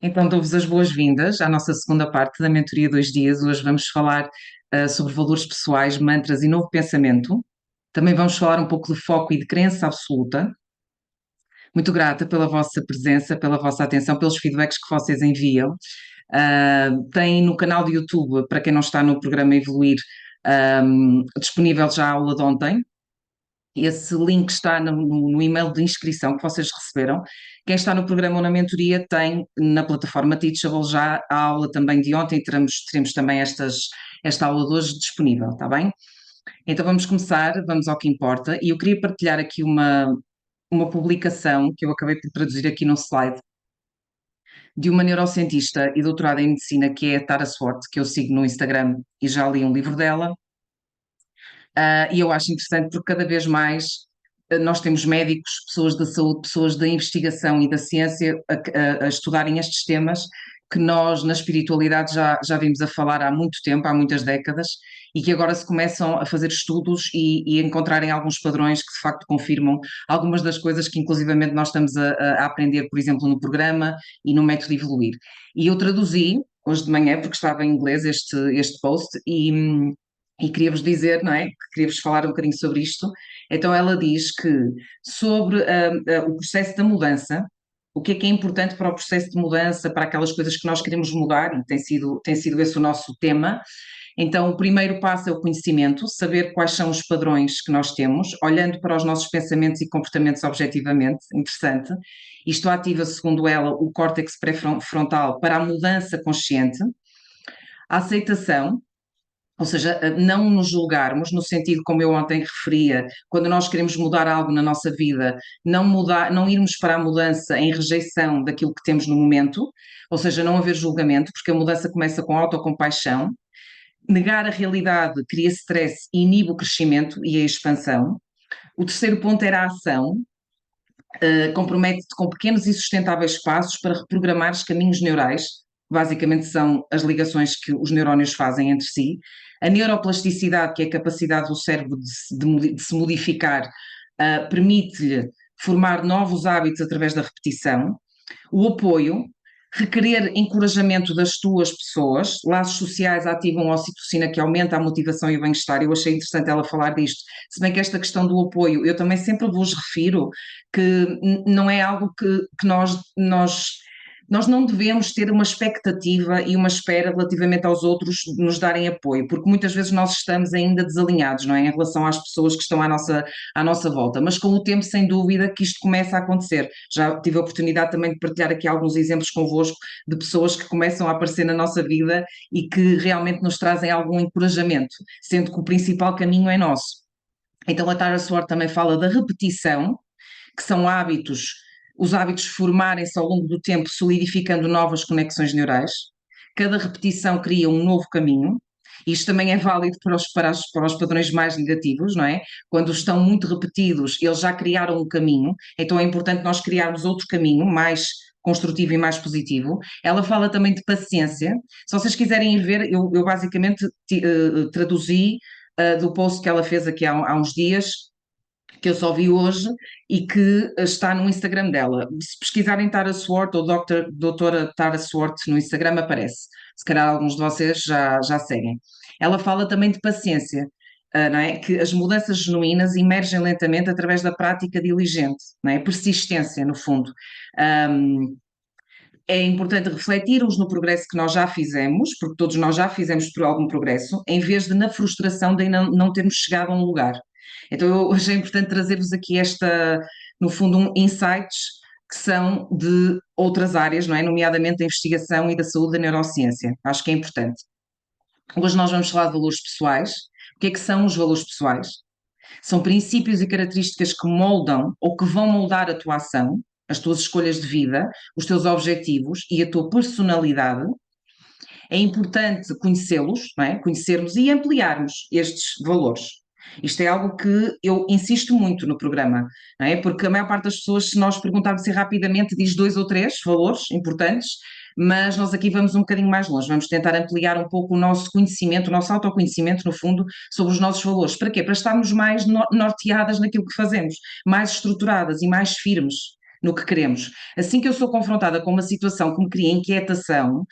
Então, dou-vos as boas-vindas à nossa segunda parte da Mentoria 2 Dias. Hoje vamos falar sobre valores pessoais, mantras e novo pensamento. Também vamos falar um pouco de foco e de crença absoluta. Muito grata pela vossa presença, pela vossa atenção, pelos feedbacks que vocês enviam. Tem no canal do YouTube, para quem não está no programa Evoluir, disponível já a aula de ontem. Esse link está no e-mail de inscrição que vocês receberam. Quem está no programa ou na mentoria tem na plataforma Teachable já a aula também de ontem, teremos também esta aula de hoje disponível, está bem? Então vamos começar, vamos ao que importa, e eu queria partilhar aqui uma publicação que eu acabei por traduzir aqui no slide, de uma neurocientista e doutorada em medicina que é a Tara Swart, que eu sigo no Instagram e já li um livro dela. E eu acho interessante porque cada vez mais nós temos médicos, pessoas da saúde, pessoas da investigação e da ciência a estudarem estes temas que nós na espiritualidade já vimos a falar há muito tempo, há muitas décadas, e que agora se começam a fazer estudos e encontrarem alguns padrões que de facto confirmam algumas das coisas que inclusivamente nós estamos a aprender, por exemplo, no programa e no método Evoluir. E eu traduzi hoje de manhã, porque estava em inglês este post, e queria-vos dizer, não é? Queria-vos falar um bocadinho sobre isto. Então, ela diz que sobre o processo da mudança, o que é importante para o processo de mudança, para aquelas coisas que nós queremos mudar, e tem sido esse o nosso tema. Então, o primeiro passo é o conhecimento, saber quais são os padrões que nós temos, olhando para os nossos pensamentos e comportamentos objetivamente, interessante. Isto ativa, segundo ela, o córtex pré-frontal para a mudança consciente, a aceitação, ou seja, não nos julgarmos, no sentido como eu ontem referia, quando nós queremos mudar algo na nossa vida, não irmos para a mudança em rejeição daquilo que temos no momento, ou seja, não haver julgamento, porque a mudança começa com autocompaixão. Negar a realidade cria stress e inibe o crescimento e a expansão. O terceiro ponto era a ação. Compromete-te com pequenos e sustentáveis passos para reprogramar os caminhos neurais, que basicamente são as ligações que os neurónios fazem entre si. A neuroplasticidade, que é a capacidade do cérebro de se modificar, permite-lhe formar novos hábitos através da repetição. O apoio, requerer encorajamento das tuas pessoas, laços sociais ativam a ocitocina que aumenta a motivação e o bem-estar. Eu achei interessante ela falar disto, se bem que esta questão do apoio, eu também sempre vos refiro que não é algo que nós não devemos ter uma expectativa e uma espera relativamente aos outros nos darem apoio, porque muitas vezes nós estamos ainda desalinhados, não é, em relação às pessoas que estão à nossa volta, mas com o tempo, sem dúvida, que isto começa a acontecer. Já tive a oportunidade também de partilhar aqui alguns exemplos convosco de pessoas que começam a aparecer na nossa vida e que realmente nos trazem algum encorajamento, sendo que o principal caminho é nosso. Então a Tara Swart também fala da repetição, que são hábitos, os hábitos formarem-se ao longo do tempo, solidificando novas conexões neurais. Cada repetição cria um novo caminho. Isto também é válido para os padrões mais negativos, não é? Quando estão muito repetidos, eles já criaram um caminho, então é importante nós criarmos outro caminho mais construtivo e mais positivo. Ela fala também de paciência. Se vocês quiserem ir ver, eu basicamente traduzi do post que ela fez aqui há uns dias, que eu só vi hoje e que está no Instagram dela. Se pesquisarem Tara Swart ou doutora Tara Swart no Instagram, aparece. Se calhar alguns de vocês já seguem. Ela fala também de paciência, não é? Que as mudanças genuínas emergem lentamente através da prática diligente, não é? Persistência, no fundo. É importante refletirmos no progresso que nós já fizemos, porque todos nós já fizemos por algum progresso, em vez de na frustração de não termos chegado a um lugar. Então eu achei importante trazer-vos aqui no fundo, insights que são de outras áreas, não é? Nomeadamente da investigação e da saúde da neurociência. Acho que é importante. Hoje nós vamos falar de valores pessoais. O que é que são os valores pessoais? São princípios e características que moldam ou que vão moldar a tua ação, as tuas escolhas de vida, os teus objetivos e a tua personalidade. É importante conhecê-los, não é? Conhecermos e ampliarmos estes valores. Isto é algo que eu insisto muito no programa, não é? Porque a maior parte das pessoas, se nós perguntarmos assim rapidamente, diz 2 ou 3 valores importantes, mas nós aqui vamos um bocadinho mais longe, vamos tentar ampliar um pouco o nosso conhecimento, o nosso autoconhecimento, no fundo, sobre os nossos valores. Para quê? Para estarmos mais norteadas naquilo que fazemos, mais estruturadas e mais firmes, no que queremos. Assim que eu sou confrontada com uma situação que me cria inquietação,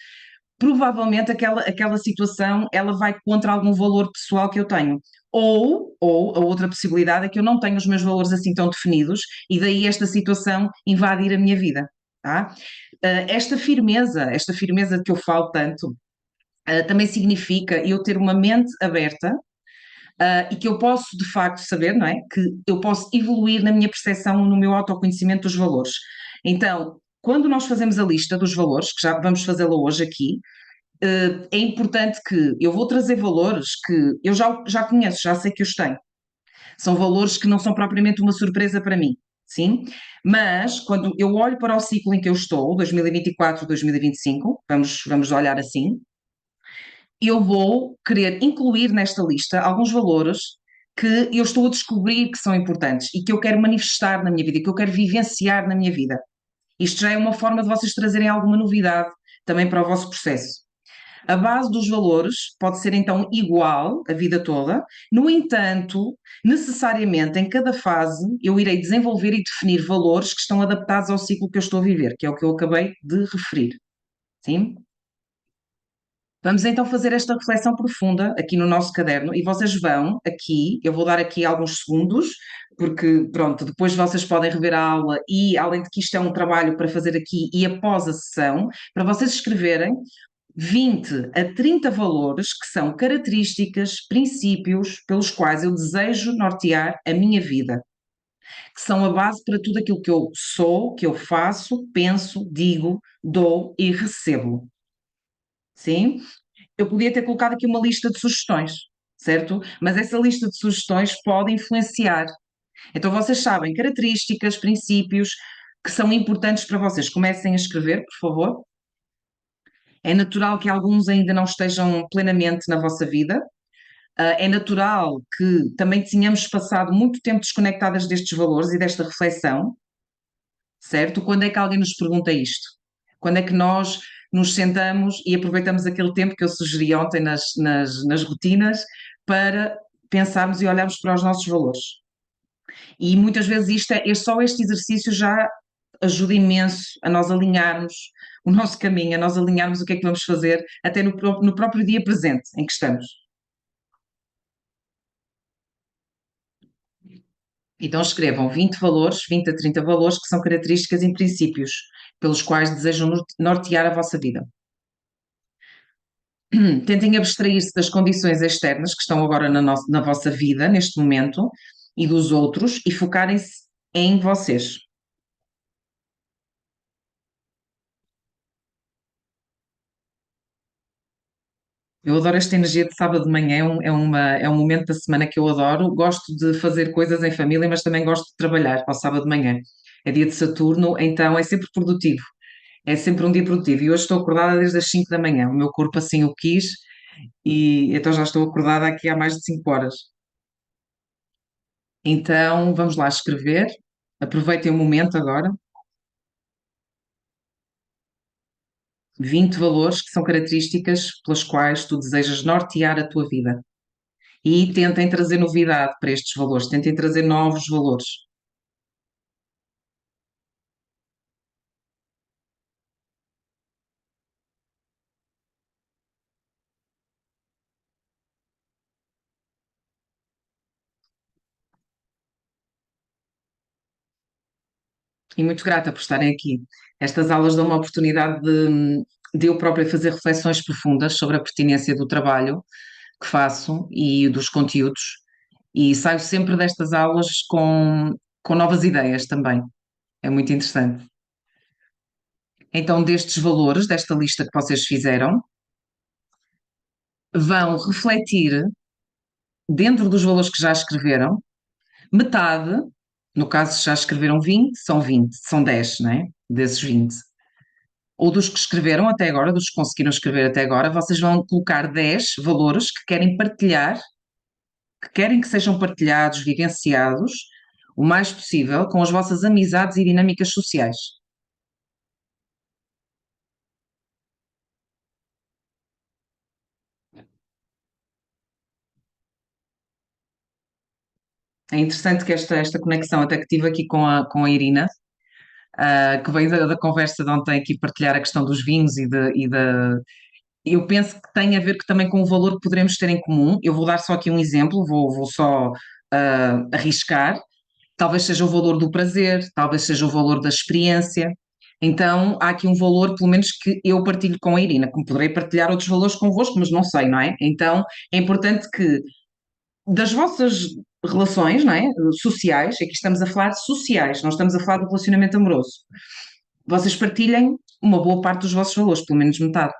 provavelmente aquela situação ela vai contra algum valor pessoal que eu tenho. Ou a outra possibilidade é que eu não tenho os meus valores assim tão definidos e daí esta situação invadir a minha vida. Tá? Esta firmeza que eu falo tanto, também significa eu ter uma mente aberta, e que eu posso de facto saber, não é? Que eu posso evoluir na minha percepção, no meu autoconhecimento dos valores. Então, quando nós fazemos a lista dos valores, que já vamos fazê-la hoje aqui, é importante que eu vou trazer valores que eu já conheço, já sei que os tenho. São valores que não são propriamente uma surpresa para mim, sim? Mas quando eu olho para o ciclo em que eu estou, 2024, 2025, vamos olhar assim, eu vou querer incluir nesta lista alguns valores que eu estou a descobrir que são importantes e que eu quero manifestar na minha vida, que eu quero vivenciar na minha vida. Isto já é uma forma de vocês trazerem alguma novidade também para o vosso processo. A base dos valores pode ser então igual a vida toda, no entanto, necessariamente em cada fase eu irei desenvolver e definir valores que estão adaptados ao ciclo que eu estou a viver, que é o que eu acabei de referir. Sim? Vamos então fazer esta reflexão profunda aqui no nosso caderno e vocês vão aqui, eu vou dar aqui alguns segundos, porque pronto, depois vocês podem rever a aula e além de que isto é um trabalho para fazer aqui e após a sessão, para vocês escreverem 20 a 30 valores que são características, princípios pelos quais eu desejo nortear a minha vida, que são a base para tudo aquilo que eu sou, que eu faço, penso, digo, dou e recebo. Sim? Eu podia ter colocado aqui uma lista de sugestões, certo? Mas essa lista de sugestões pode influenciar. Então vocês sabem características, princípios que são importantes para vocês. Comecem a escrever, por favor. É natural que alguns ainda não estejam plenamente na vossa vida. É natural que também tenhamos passado muito tempo desconectadas destes valores e desta reflexão, certo? Quando é que alguém nos pergunta isto? Quando é que nós nos sentamos e aproveitamos aquele tempo que eu sugeri ontem nas rotinas para pensarmos e olharmos para os nossos valores? E muitas vezes só este exercício já ajuda imenso a nós alinharmos o nosso caminho, a nós alinharmos o que é que vamos fazer até no próprio dia presente em que estamos. Então escrevam 20 valores, 20 a 30 valores que são características e princípios pelos quais desejam nortear a vossa vida. Tentem abstrair-se das condições externas que estão agora na vossa vida, neste momento, e dos outros, e focarem-se em vocês. Eu adoro esta energia de sábado de manhã, é um momento da semana que eu adoro. Gosto de fazer coisas em família, mas também gosto de trabalhar ao sábado de manhã. É dia de Saturno, então é sempre produtivo. É sempre um dia produtivo. E hoje estou acordada desde as 5 da manhã. O meu corpo assim o quis e então já estou acordada aqui há mais de 5 horas. Então vamos lá escrever. Aproveitem o momento agora. 20 valores que são características pelas quais tu desejas nortear a tua vida. E tentem trazer novidade para estes valores, tentem trazer novos valores. E muito grata por estarem aqui. Estas aulas dão uma oportunidade de eu própria fazer reflexões profundas sobre a pertinência do trabalho que faço e dos conteúdos, e saio sempre destas aulas com novas ideias também. É muito interessante. Então, destes valores, desta lista que vocês fizeram, vão refletir, dentro dos valores que já escreveram, metade, no caso se já escreveram 20, são 20, são 10, não é? Desses 20. Ou dos que escreveram até agora, dos que conseguiram escrever até agora, vocês vão colocar 10 valores que querem partilhar, que querem que sejam partilhados, vivenciados, o mais possível com as vossas amizades e dinâmicas sociais. É interessante que esta conexão, até que tive aqui com a Irina, que vem da conversa de ontem aqui partilhar a questão dos vinhos eu penso que tem a ver também com o valor que poderemos ter em comum. Eu vou dar só aqui um exemplo, vou só arriscar. Talvez seja o valor do prazer, talvez seja o valor da experiência. Então, há aqui um valor, pelo menos, que eu partilho com a Irina, como poderei partilhar outros valores convosco, mas não sei, não é? Então, é importante que das vossas relações, não é? Sociais, aqui estamos a falar de sociais, não estamos a falar de relacionamento amoroso. Vocês partilhem uma boa parte dos vossos valores, pelo menos metade.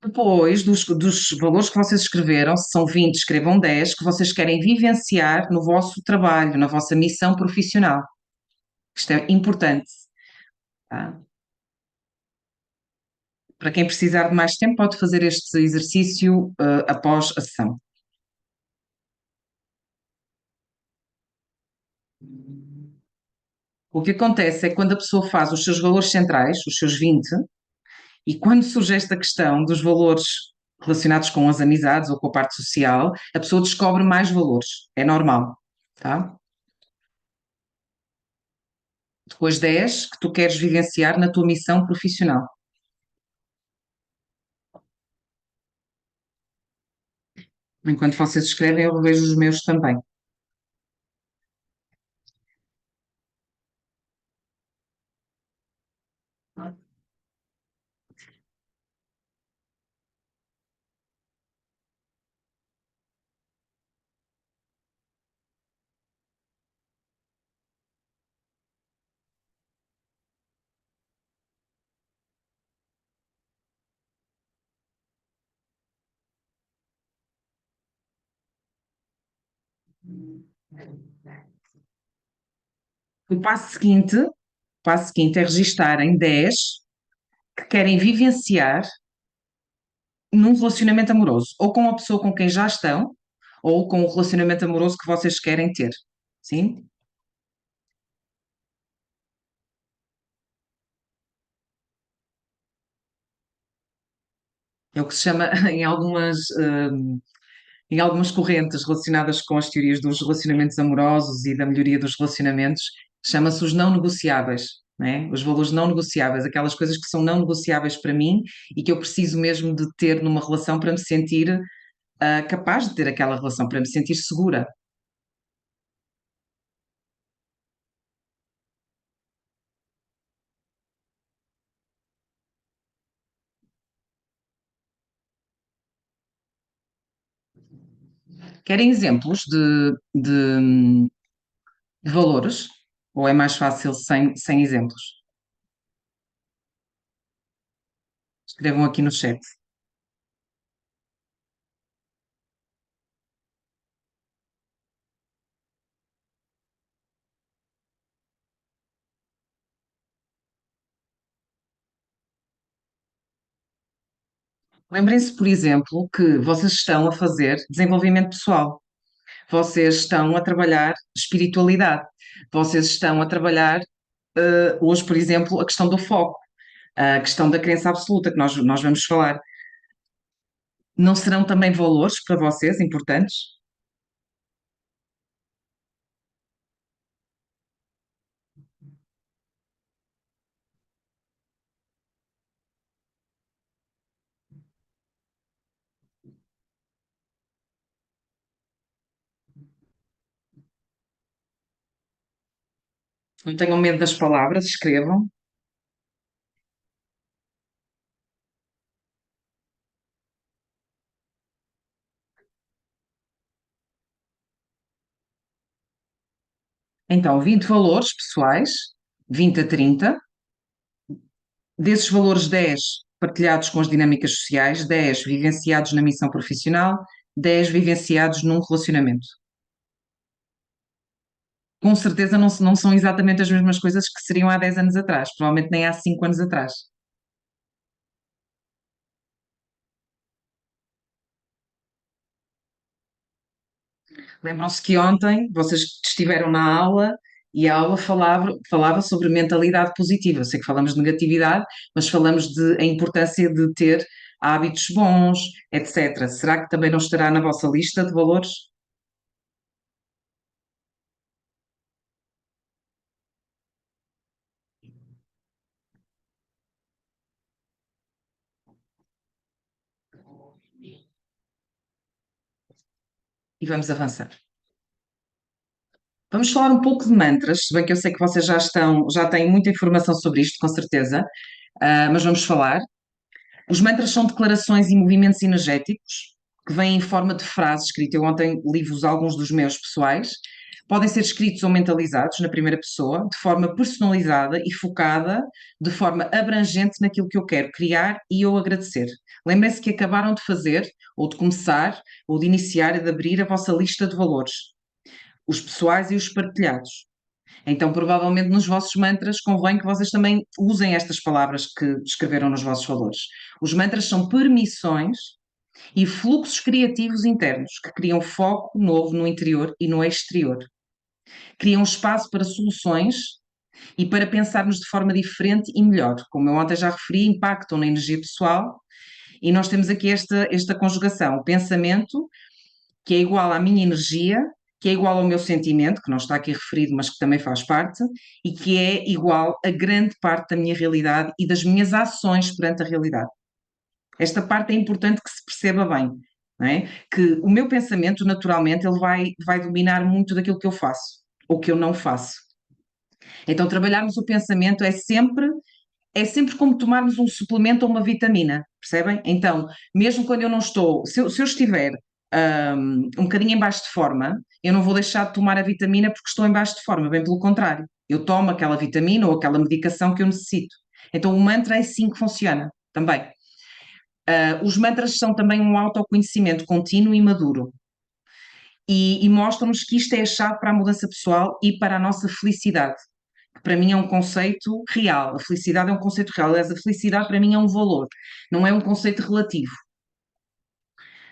Depois dos valores que vocês escreveram, se são 20, escrevam 10 que vocês querem vivenciar no vosso trabalho, na vossa missão profissional. Isto é importante, tá? Para quem precisar de mais tempo, pode fazer este exercício, após a sessão. O que acontece é que quando a pessoa faz os seus valores centrais, os seus 20, e quando surge esta questão dos valores relacionados com as amizades ou com a parte social, a pessoa descobre mais valores. É normal, tá? Depois 10 que tu queres vivenciar na tua missão profissional. Enquanto vocês escrevem, eu revejo os meus também. O passo seguinte é registarem 10 que querem vivenciar num relacionamento amoroso, ou com a pessoa com quem já estão, ou com o relacionamento amoroso que vocês querem ter. Sim? É o que se chama em algumas correntes relacionadas com as teorias dos relacionamentos amorosos e da melhoria dos relacionamentos, chama-se os não negociáveis, né? Os valores não negociáveis, aquelas coisas que são não negociáveis para mim e que eu preciso mesmo de ter numa relação para me sentir capaz de ter aquela relação, para me sentir segura. Querem exemplos de valores? Ou é mais fácil sem exemplos? Escrevam aqui no chat. Lembrem-se, por exemplo, que vocês estão a fazer desenvolvimento pessoal, vocês estão a trabalhar espiritualidade, vocês estão a trabalhar, hoje, por exemplo, a questão do foco, a questão da crença absoluta, que nós vamos falar. Não serão também valores para vocês importantes? Não tenham medo das palavras, escrevam. Então, 20 valores pessoais, 20 a 30. Desses valores, 10 partilhados com as dinâmicas sociais, 10 vivenciados na missão profissional, 10 vivenciados num relacionamento. Com certeza não são exatamente as mesmas coisas que seriam há 10 anos atrás, provavelmente nem há 5 anos atrás. Lembram-se que ontem vocês estiveram na aula e a aula falava sobre mentalidade positiva. Eu sei que falamos de negatividade, mas falamos de a importância de ter hábitos bons, etc. Será que também não estará na vossa lista de valores? e vamos avançar. Vamos falar um pouco de mantras, se bem que eu sei que vocês já têm muita informação sobre isto, com certeza, mas vamos falar. Os mantras são declarações e movimentos energéticos que vêm em forma de frases escritas. Eu ontem li-vos alguns dos meus pessoais. Podem ser escritos ou mentalizados na primeira pessoa, de forma personalizada e focada, de forma abrangente naquilo que eu quero criar e eu agradecer. Lembrem-se que acabaram de fazer, ou de começar, ou de iniciar e de abrir a vossa lista de valores, os pessoais e os partilhados. Então, provavelmente nos vossos mantras convém que vocês também usem estas palavras que escreveram nos vossos valores. Os mantras são permissões e fluxos criativos internos que criam foco novo no interior e no exterior. Criam espaço para soluções e para pensarmos de forma diferente e melhor. Como eu ontem já referi, impactam na energia pessoal e nós temos aqui esta conjugação, o pensamento, que é igual à minha energia, que é igual ao meu sentimento, que não está aqui referido, mas que também faz parte, e que é igual a grande parte da minha realidade e das minhas ações perante a realidade. Esta parte é importante que se perceba bem, não é? Que o meu pensamento, naturalmente, ele vai dominar muito daquilo que eu faço, ou que eu não faço. Então, trabalharmos o pensamento é sempre como tomarmos um suplemento ou uma vitamina, percebem? Então, mesmo quando eu não estou, se eu estiver um bocadinho em baixo de forma, eu não vou deixar de tomar a vitamina porque estou em baixo de forma, bem pelo contrário. Eu tomo aquela vitamina ou aquela medicação que eu necessito. Então, o mantra é assim que funciona também. Os mantras são também um autoconhecimento contínuo e maduro. E mostram-nos que isto é a chave para a mudança pessoal e para a nossa felicidade, que para mim é um conceito real. A felicidade é um conceito real. Aliás, a felicidade para mim é um valor, não é um conceito relativo.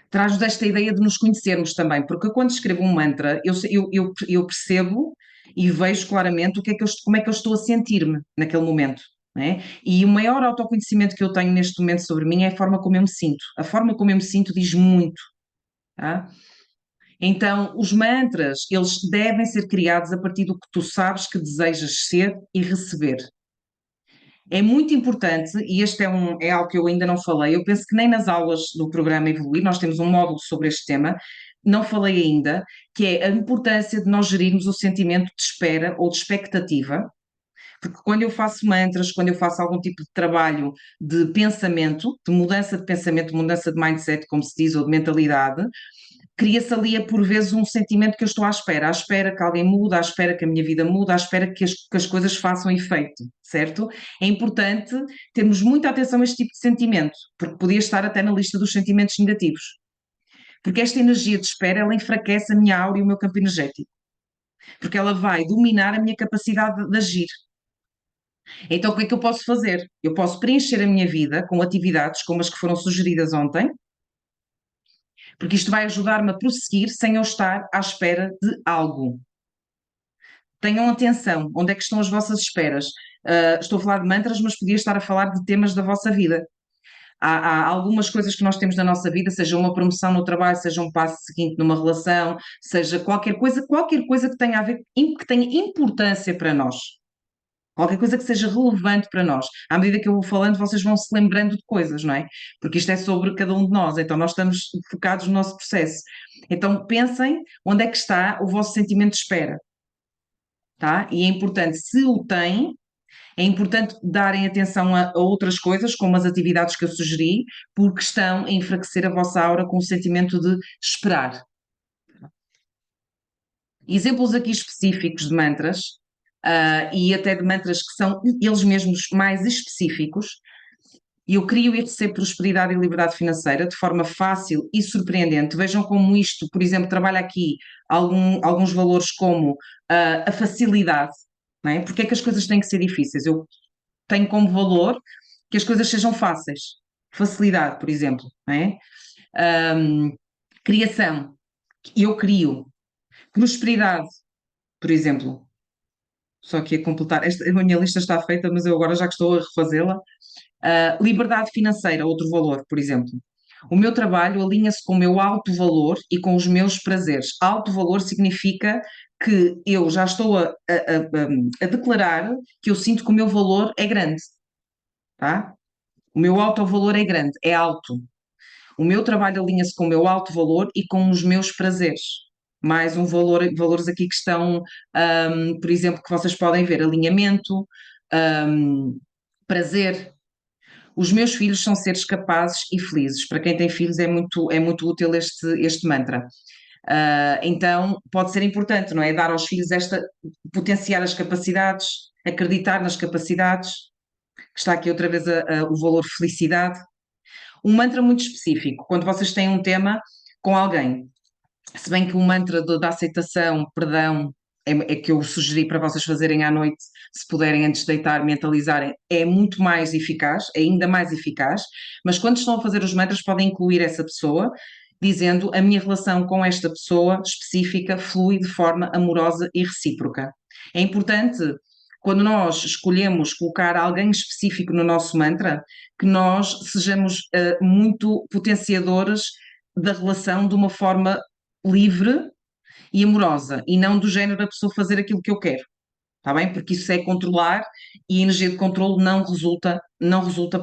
Traz-nos esta ideia de nos conhecermos também, porque quando escrevo um mantra, eu percebo e vejo claramente como é que eu estou a sentir-me naquele momento. Não é? E o maior autoconhecimento que eu tenho neste momento sobre mim é a forma como eu me sinto. A forma como eu me sinto diz muito. Tá? Então, os mantras, eles devem ser criados a partir do que tu sabes que desejas ser e receber. É muito importante, e este é algo que eu ainda não falei, eu penso que nem nas aulas do programa Evoluir, nós temos um módulo sobre este tema, não falei ainda, que é a importância de nós gerirmos o sentimento de espera ou de expectativa, porque quando eu faço mantras, quando eu faço algum tipo de trabalho de pensamento, de pensamento, de mudança de mindset, como se diz, ou de mentalidade, cria-se ali por vezes um sentimento que eu estou à espera que alguém mude, à espera que a minha vida mude, à espera que as coisas façam efeito, certo? É importante termos muita atenção a este tipo de sentimento, porque podia estar até na lista dos sentimentos negativos. Porque esta energia de espera, ela enfraquece a minha aura e o meu campo energético. Porque ela vai dominar a minha capacidade de agir. Então, o que é que eu posso fazer? Eu posso preencher a minha vida com atividades como as que foram sugeridas ontem, porque isto vai ajudar-me a prosseguir sem eu estar à espera de algo. Tenham atenção, onde é que estão as vossas esperas? Estou a falar de mantras, mas podia estar a falar de temas da vossa vida. Há algumas coisas que nós temos na nossa vida, seja uma promoção no trabalho, seja um passo seguinte numa relação, seja qualquer coisa que tenha a ver, que tenha importância para nós. Qualquer coisa que seja relevante para nós. À medida que eu vou falando, vocês vão se lembrando de coisas, não é? Porque isto é sobre cada um de nós, então nós estamos focados no nosso processo. Então pensem onde é que está o vosso sentimento de espera, tá? E é importante, se o têm, é importante darem atenção a outras coisas, como as atividades que eu sugeri, porque estão a enfraquecer a vossa aura com o sentimento de esperar. Exemplos aqui específicos de mantras, e até de mantras que são eles mesmos mais específicos. Eu crio e recebo prosperidade e liberdade financeira de forma fácil e surpreendente. Vejam como isto, por exemplo, trabalha aqui alguns valores como a facilidade, não é? Porque é que as coisas têm que ser difíceis? Eu tenho como valor que as coisas sejam fáceis. Facilidade, por exemplo, não é? Criação, eu crio. Prosperidade, por exemplo. Só que a completar, a minha lista está feita, mas eu agora já que estou a refazê-la. Liberdade financeira, outro valor, por exemplo. O meu trabalho alinha-se com o meu alto valor e com os meus prazeres. Alto valor significa que eu já estou a declarar que eu sinto que o meu valor é grande, tá? O meu alto valor é grande, é alto. O meu trabalho alinha-se com o meu alto valor e com os meus prazeres. Mais um valor, valores aqui que estão, por exemplo, que vocês podem ver: alinhamento, prazer. Os meus filhos são seres capazes e felizes. Para quem tem filhos é muito útil este mantra. Então pode ser importante, não é? Dar aos filhos potenciar as capacidades, acreditar nas capacidades, que está aqui outra vez o valor felicidade. Um mantra muito específico, quando vocês têm um tema com alguém, se bem que o mantra da aceitação, perdão, é que eu sugeri para vocês fazerem à noite, se puderem antes de deitar, mentalizarem, é muito mais eficaz, é ainda mais eficaz, mas quando estão a fazer os mantras podem incluir essa pessoa, dizendo: a minha relação com esta pessoa específica flui de forma amorosa e recíproca. É importante, quando nós escolhemos colocar alguém específico no nosso mantra, que nós sejamos muito potenciadores da relação de uma forma livre e amorosa, e não do género da pessoa fazer aquilo que eu quero, está bem? Porque isso é controlar, e a energia de controle não resulta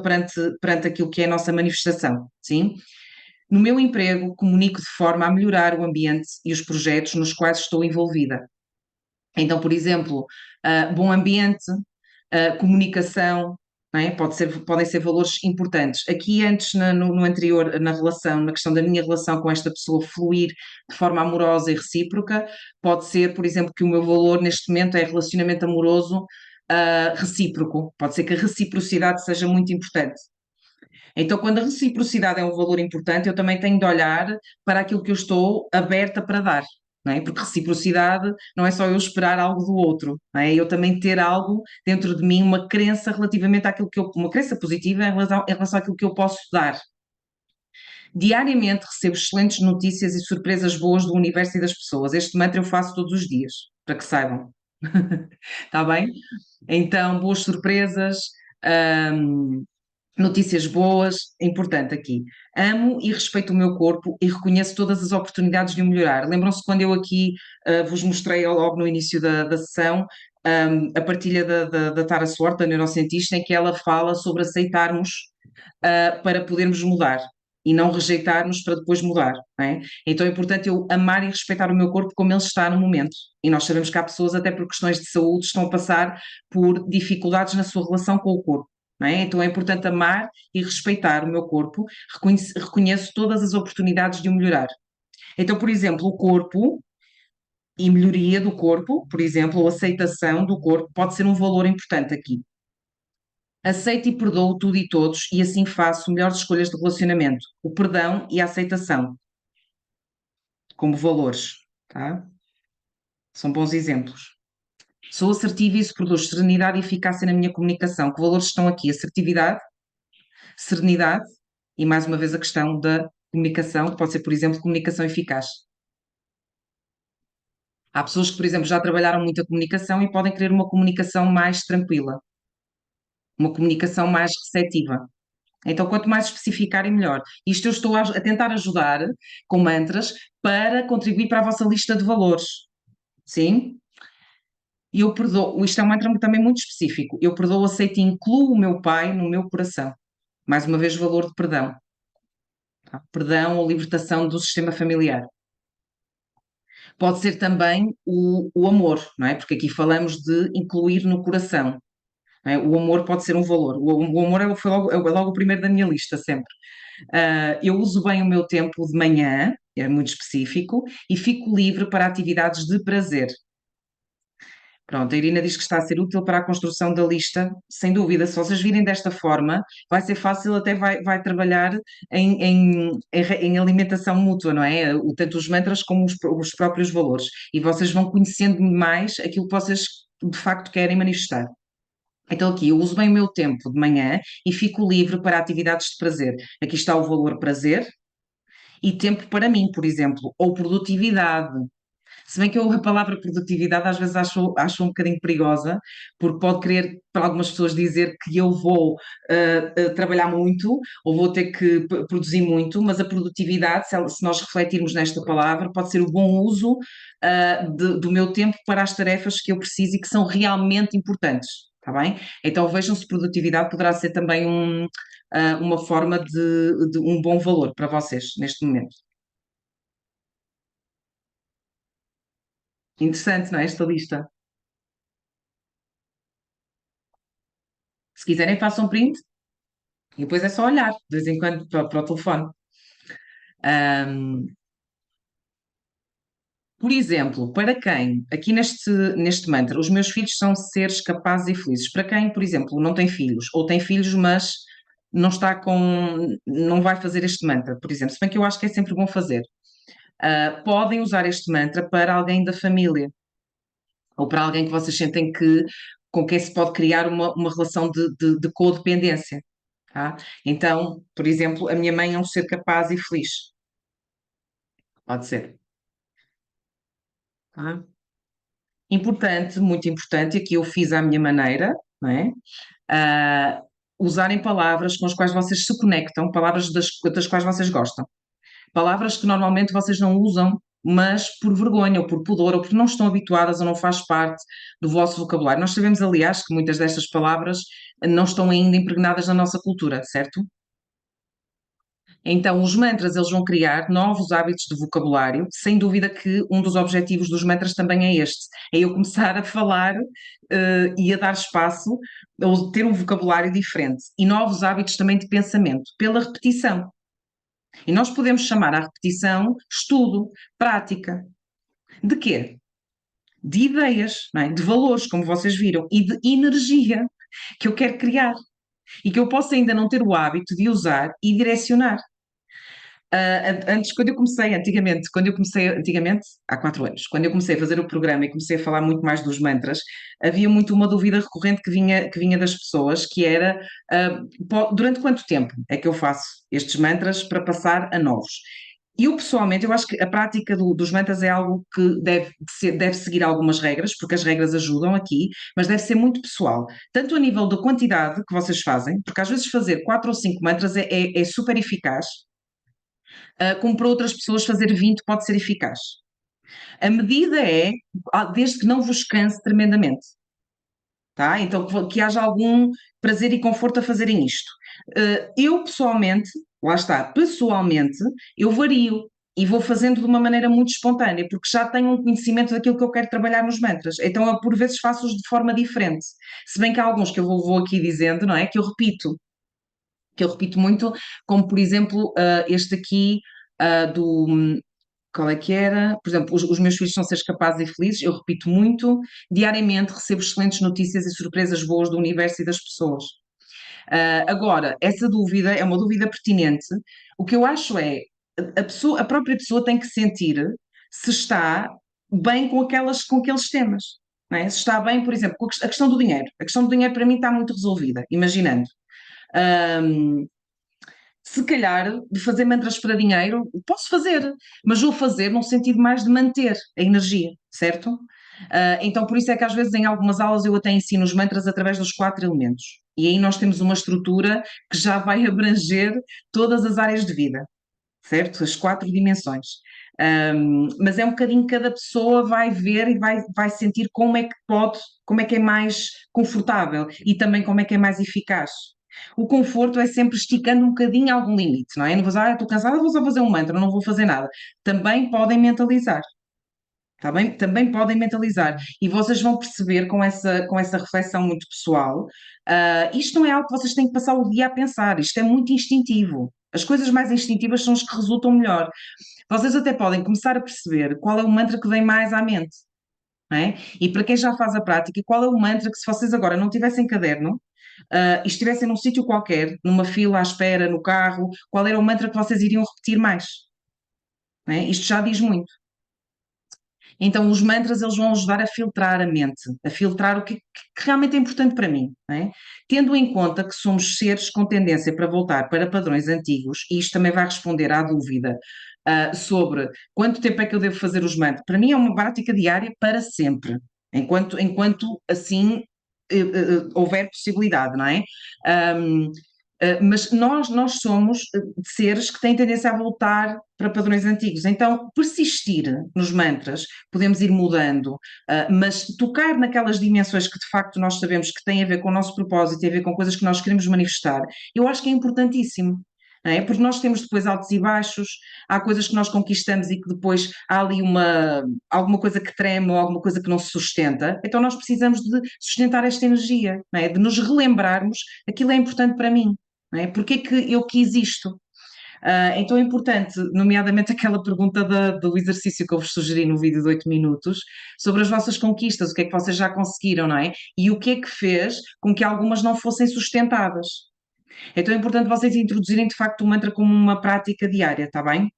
perante aquilo que é a nossa manifestação, sim? No meu emprego, comunico de forma a melhorar o ambiente e os projetos nos quais estou envolvida. Então, por exemplo, bom ambiente, comunicação, não é? Podem ser valores importantes. Aqui antes, no anterior, na relação, na questão da minha relação com esta pessoa fluir de forma amorosa e recíproca, pode ser, por exemplo, que o meu valor neste momento é relacionamento amoroso, recíproco. Pode ser que a reciprocidade seja muito importante. Então, quando a reciprocidade é um valor importante, eu também tenho de olhar para aquilo que eu estou aberta para dar, não é? Porque reciprocidade não é só eu esperar algo do outro, não é? Eu também ter algo dentro de mim, uma crença relativamente àquilo uma crença positiva em relação àquilo que eu posso dar. Diariamente recebo excelentes notícias e surpresas boas do universo e das pessoas. Este mantra eu faço todos os dias, para que saibam. Está bem? Então, boas surpresas, hum, notícias boas, é importante aqui. Amo e respeito o meu corpo e reconheço todas as oportunidades de o melhorar. Lembram-se quando eu aqui vos mostrei logo no início da sessão, a partilha da Tara Swart, da neurocientista, em que ela fala sobre aceitarmos para podermos mudar e não rejeitarmos para depois mudar, não é? Então é importante eu amar e respeitar o meu corpo como ele está no momento. E nós sabemos que há pessoas, até por questões de saúde, estão a passar por dificuldades na sua relação com o corpo. Não é? Então é importante amar e respeitar o meu corpo, reconheço todas as oportunidades de o melhorar. Então, por exemplo, o corpo e melhoria do corpo, por exemplo, ou aceitação do corpo, pode ser um valor importante aqui. Aceito e perdoo tudo e todos e assim faço melhores escolhas de relacionamento. O perdão e a aceitação como valores, tá? São bons exemplos. Sou assertiva e isso produz serenidade e eficácia na minha comunicação. Que valores estão aqui? Assertividade, serenidade e, mais uma vez, a questão da comunicação, que pode ser, por exemplo, comunicação eficaz. Há pessoas que, por exemplo, já trabalharam muito a comunicação e podem querer uma comunicação mais tranquila, uma comunicação mais receptiva. Então, quanto mais especificarem, melhor. Isto eu estou a tentar ajudar com mantras para contribuir para a vossa lista de valores. Sim? E eu perdoo, isto é um mantra também muito específico. Eu perdoo, aceito e incluo o meu pai no meu coração. Mais uma vez, valor de perdão. Tá? Perdão ou libertação do sistema familiar. Pode ser também o amor, não é? Porque aqui falamos de incluir no coração. Não é? O amor pode ser um valor. O amor é logo o primeiro da minha lista, sempre. Eu uso bem o meu tempo de manhã, é muito específico, e fico livre para atividades de prazer. Pronto, a Irina diz que está a ser útil para a construção da lista, sem dúvida. Se vocês virem desta forma, vai ser fácil, até vai trabalhar em alimentação mútua, não é? Tanto os mantras como os próprios valores. E vocês vão conhecendo mais aquilo que vocês de facto querem manifestar. Então, aqui eu uso bem o meu tempo de manhã e fico livre para atividades de prazer. Aqui está o valor prazer e tempo para mim, por exemplo, ou produtividade. Se bem que eu a palavra produtividade às vezes acho um bocadinho perigosa, porque pode querer para algumas pessoas dizer que eu vou trabalhar muito ou vou ter que produzir muito, mas a produtividade, se nós refletirmos nesta palavra, pode ser o bom uso do meu tempo para as tarefas que eu preciso e que são realmente importantes. está bem? Então vejam se produtividade poderá ser também uma forma de um bom valor para vocês neste momento. Interessante, não é? Esta lista. Se quiserem, façam print e depois é só olhar de vez em quando para o telefone. Ahm, por exemplo, para quem, aqui neste mantra, os meus filhos são seres capazes e felizes. Para quem, por exemplo, não tem filhos, ou tem filhos, mas não vai fazer este mantra, por exemplo, se bem que eu acho que é sempre bom fazer. Podem usar este mantra para alguém da família, ou para alguém que vocês sentem com quem se pode criar uma relação de codependência. Tá? Então, por exemplo, a minha mãe é um ser capaz e feliz. Pode ser. Tá? Importante, muito importante, e aqui eu fiz à minha maneira, não é? Ah, usarem palavras com as quais vocês se conectam, palavras das quais vocês gostam. Palavras que normalmente vocês não usam, mas por vergonha, ou por pudor, ou porque não estão habituadas ou não faz parte do vosso vocabulário. Nós sabemos, aliás, que muitas destas palavras não estão ainda impregnadas na nossa cultura, certo? Então, os mantras, eles vão criar novos hábitos de vocabulário. Sem dúvida que um dos objetivos dos mantras também é este, é eu começar a falar, e a dar espaço, ou ter um vocabulário diferente. E novos hábitos também de pensamento, pela repetição. E nós podemos chamar a repetição estudo, prática. De quê? De ideias, não é? De valores, como vocês viram, e de energia que eu quero criar e que eu posso ainda não ter o hábito de usar e direcionar. Antes, antigamente, há 4 anos, quando eu comecei a fazer o programa e comecei a falar muito mais dos mantras, havia muito uma dúvida recorrente que vinha das pessoas, que era, durante quanto tempo é que eu faço estes mantras para passar a novos? E eu, pessoalmente, eu acho que a prática dos mantras é algo que deve seguir algumas regras, porque as regras ajudam aqui, mas deve ser muito pessoal. Tanto a nível da quantidade que vocês fazem, porque às vezes fazer 4 ou 5 mantras é super eficaz, como para outras pessoas fazer 20 pode ser eficaz. A medida é, desde que não vos canse tremendamente, tá? Então que haja algum prazer e conforto a fazerem isto. Eu pessoalmente, lá está, pessoalmente, eu vario e vou fazendo de uma maneira muito espontânea, porque já tenho um conhecimento daquilo que eu quero trabalhar nos mantras. Então eu por vezes faço-os de forma diferente. Se bem que há alguns que eu vou aqui dizendo, não é? Que eu repito muito, como por exemplo, este aqui, do qual é que era? Por exemplo, os meus filhos são seres capazes e felizes, eu repito muito, diariamente recebo excelentes notícias e surpresas boas do universo e das pessoas. Agora, essa dúvida é uma dúvida pertinente. O que eu acho é, a própria pessoa tem que sentir se está bem com aqueles temas. Não é? Se está bem, por exemplo, com a questão do dinheiro. A questão do dinheiro para mim está muito resolvida, imaginando. Ahm, Se calhar, de fazer mantras para dinheiro, posso fazer, mas vou fazer num sentido mais de manter a energia, certo? Então, por isso é que às vezes em algumas aulas eu até ensino os mantras através dos 4 elementos. E aí nós temos uma estrutura que já vai abranger todas as áreas de vida, certo? As 4 dimensões. Mas é um bocadinho cada pessoa vai ver e vai sentir como é que pode, como é que é mais confortável e também como é que é mais eficaz. O conforto é sempre esticando um bocadinho algum limite, não é? Não vou dizer, estou cansada, vou só fazer um mantra, não vou fazer nada. Também podem mentalizar. Tá bem? Também podem mentalizar e vocês vão perceber com essa reflexão muito pessoal. Isto não é algo que vocês têm que passar o dia a pensar, isto é muito instintivo. As coisas mais instintivas são as que resultam melhor. Vocês até podem começar a perceber qual é o mantra que vem mais à mente, não é? E para quem já faz a prática, qual é o mantra que, se vocês agora não tivessem caderno, e estivessem num sítio qualquer, numa fila à espera, no carro, qual era o mantra que vocês iriam repetir mais? Não é? Isto já diz muito. Então, os mantras eles vão ajudar a filtrar a mente, a filtrar o que realmente é importante para mim, não é? Tendo em conta que somos seres com tendência para voltar para padrões antigos, e isto também vai responder à dúvida, sobre quanto tempo é que eu devo fazer os mantras. Para mim é uma prática diária para sempre, enquanto assim houver possibilidade, não é? Mas nós somos seres que têm tendência a voltar para padrões antigos. Então, persistir nos mantras, podemos ir mudando, mas tocar naquelas dimensões que de facto nós sabemos que têm a ver com o nosso propósito, têm a ver com coisas que nós queremos manifestar, eu acho que é importantíssimo. Não é? Porque nós temos depois altos e baixos, há coisas que nós conquistamos e que depois há ali alguma coisa que treme ou alguma coisa que não se sustenta, então nós precisamos de sustentar esta energia, não é? De nos relembrarmos aquilo é importante para mim, não é? Porque é que eu quis isto? Então é importante, nomeadamente aquela pergunta do exercício que eu vos sugeri no vídeo de 8 minutos, sobre as vossas conquistas, o que é que vocês já conseguiram, não é? E o que é que fez com que algumas não fossem sustentadas. Então é importante vocês introduzirem de facto o mantra como uma prática diária, está bem?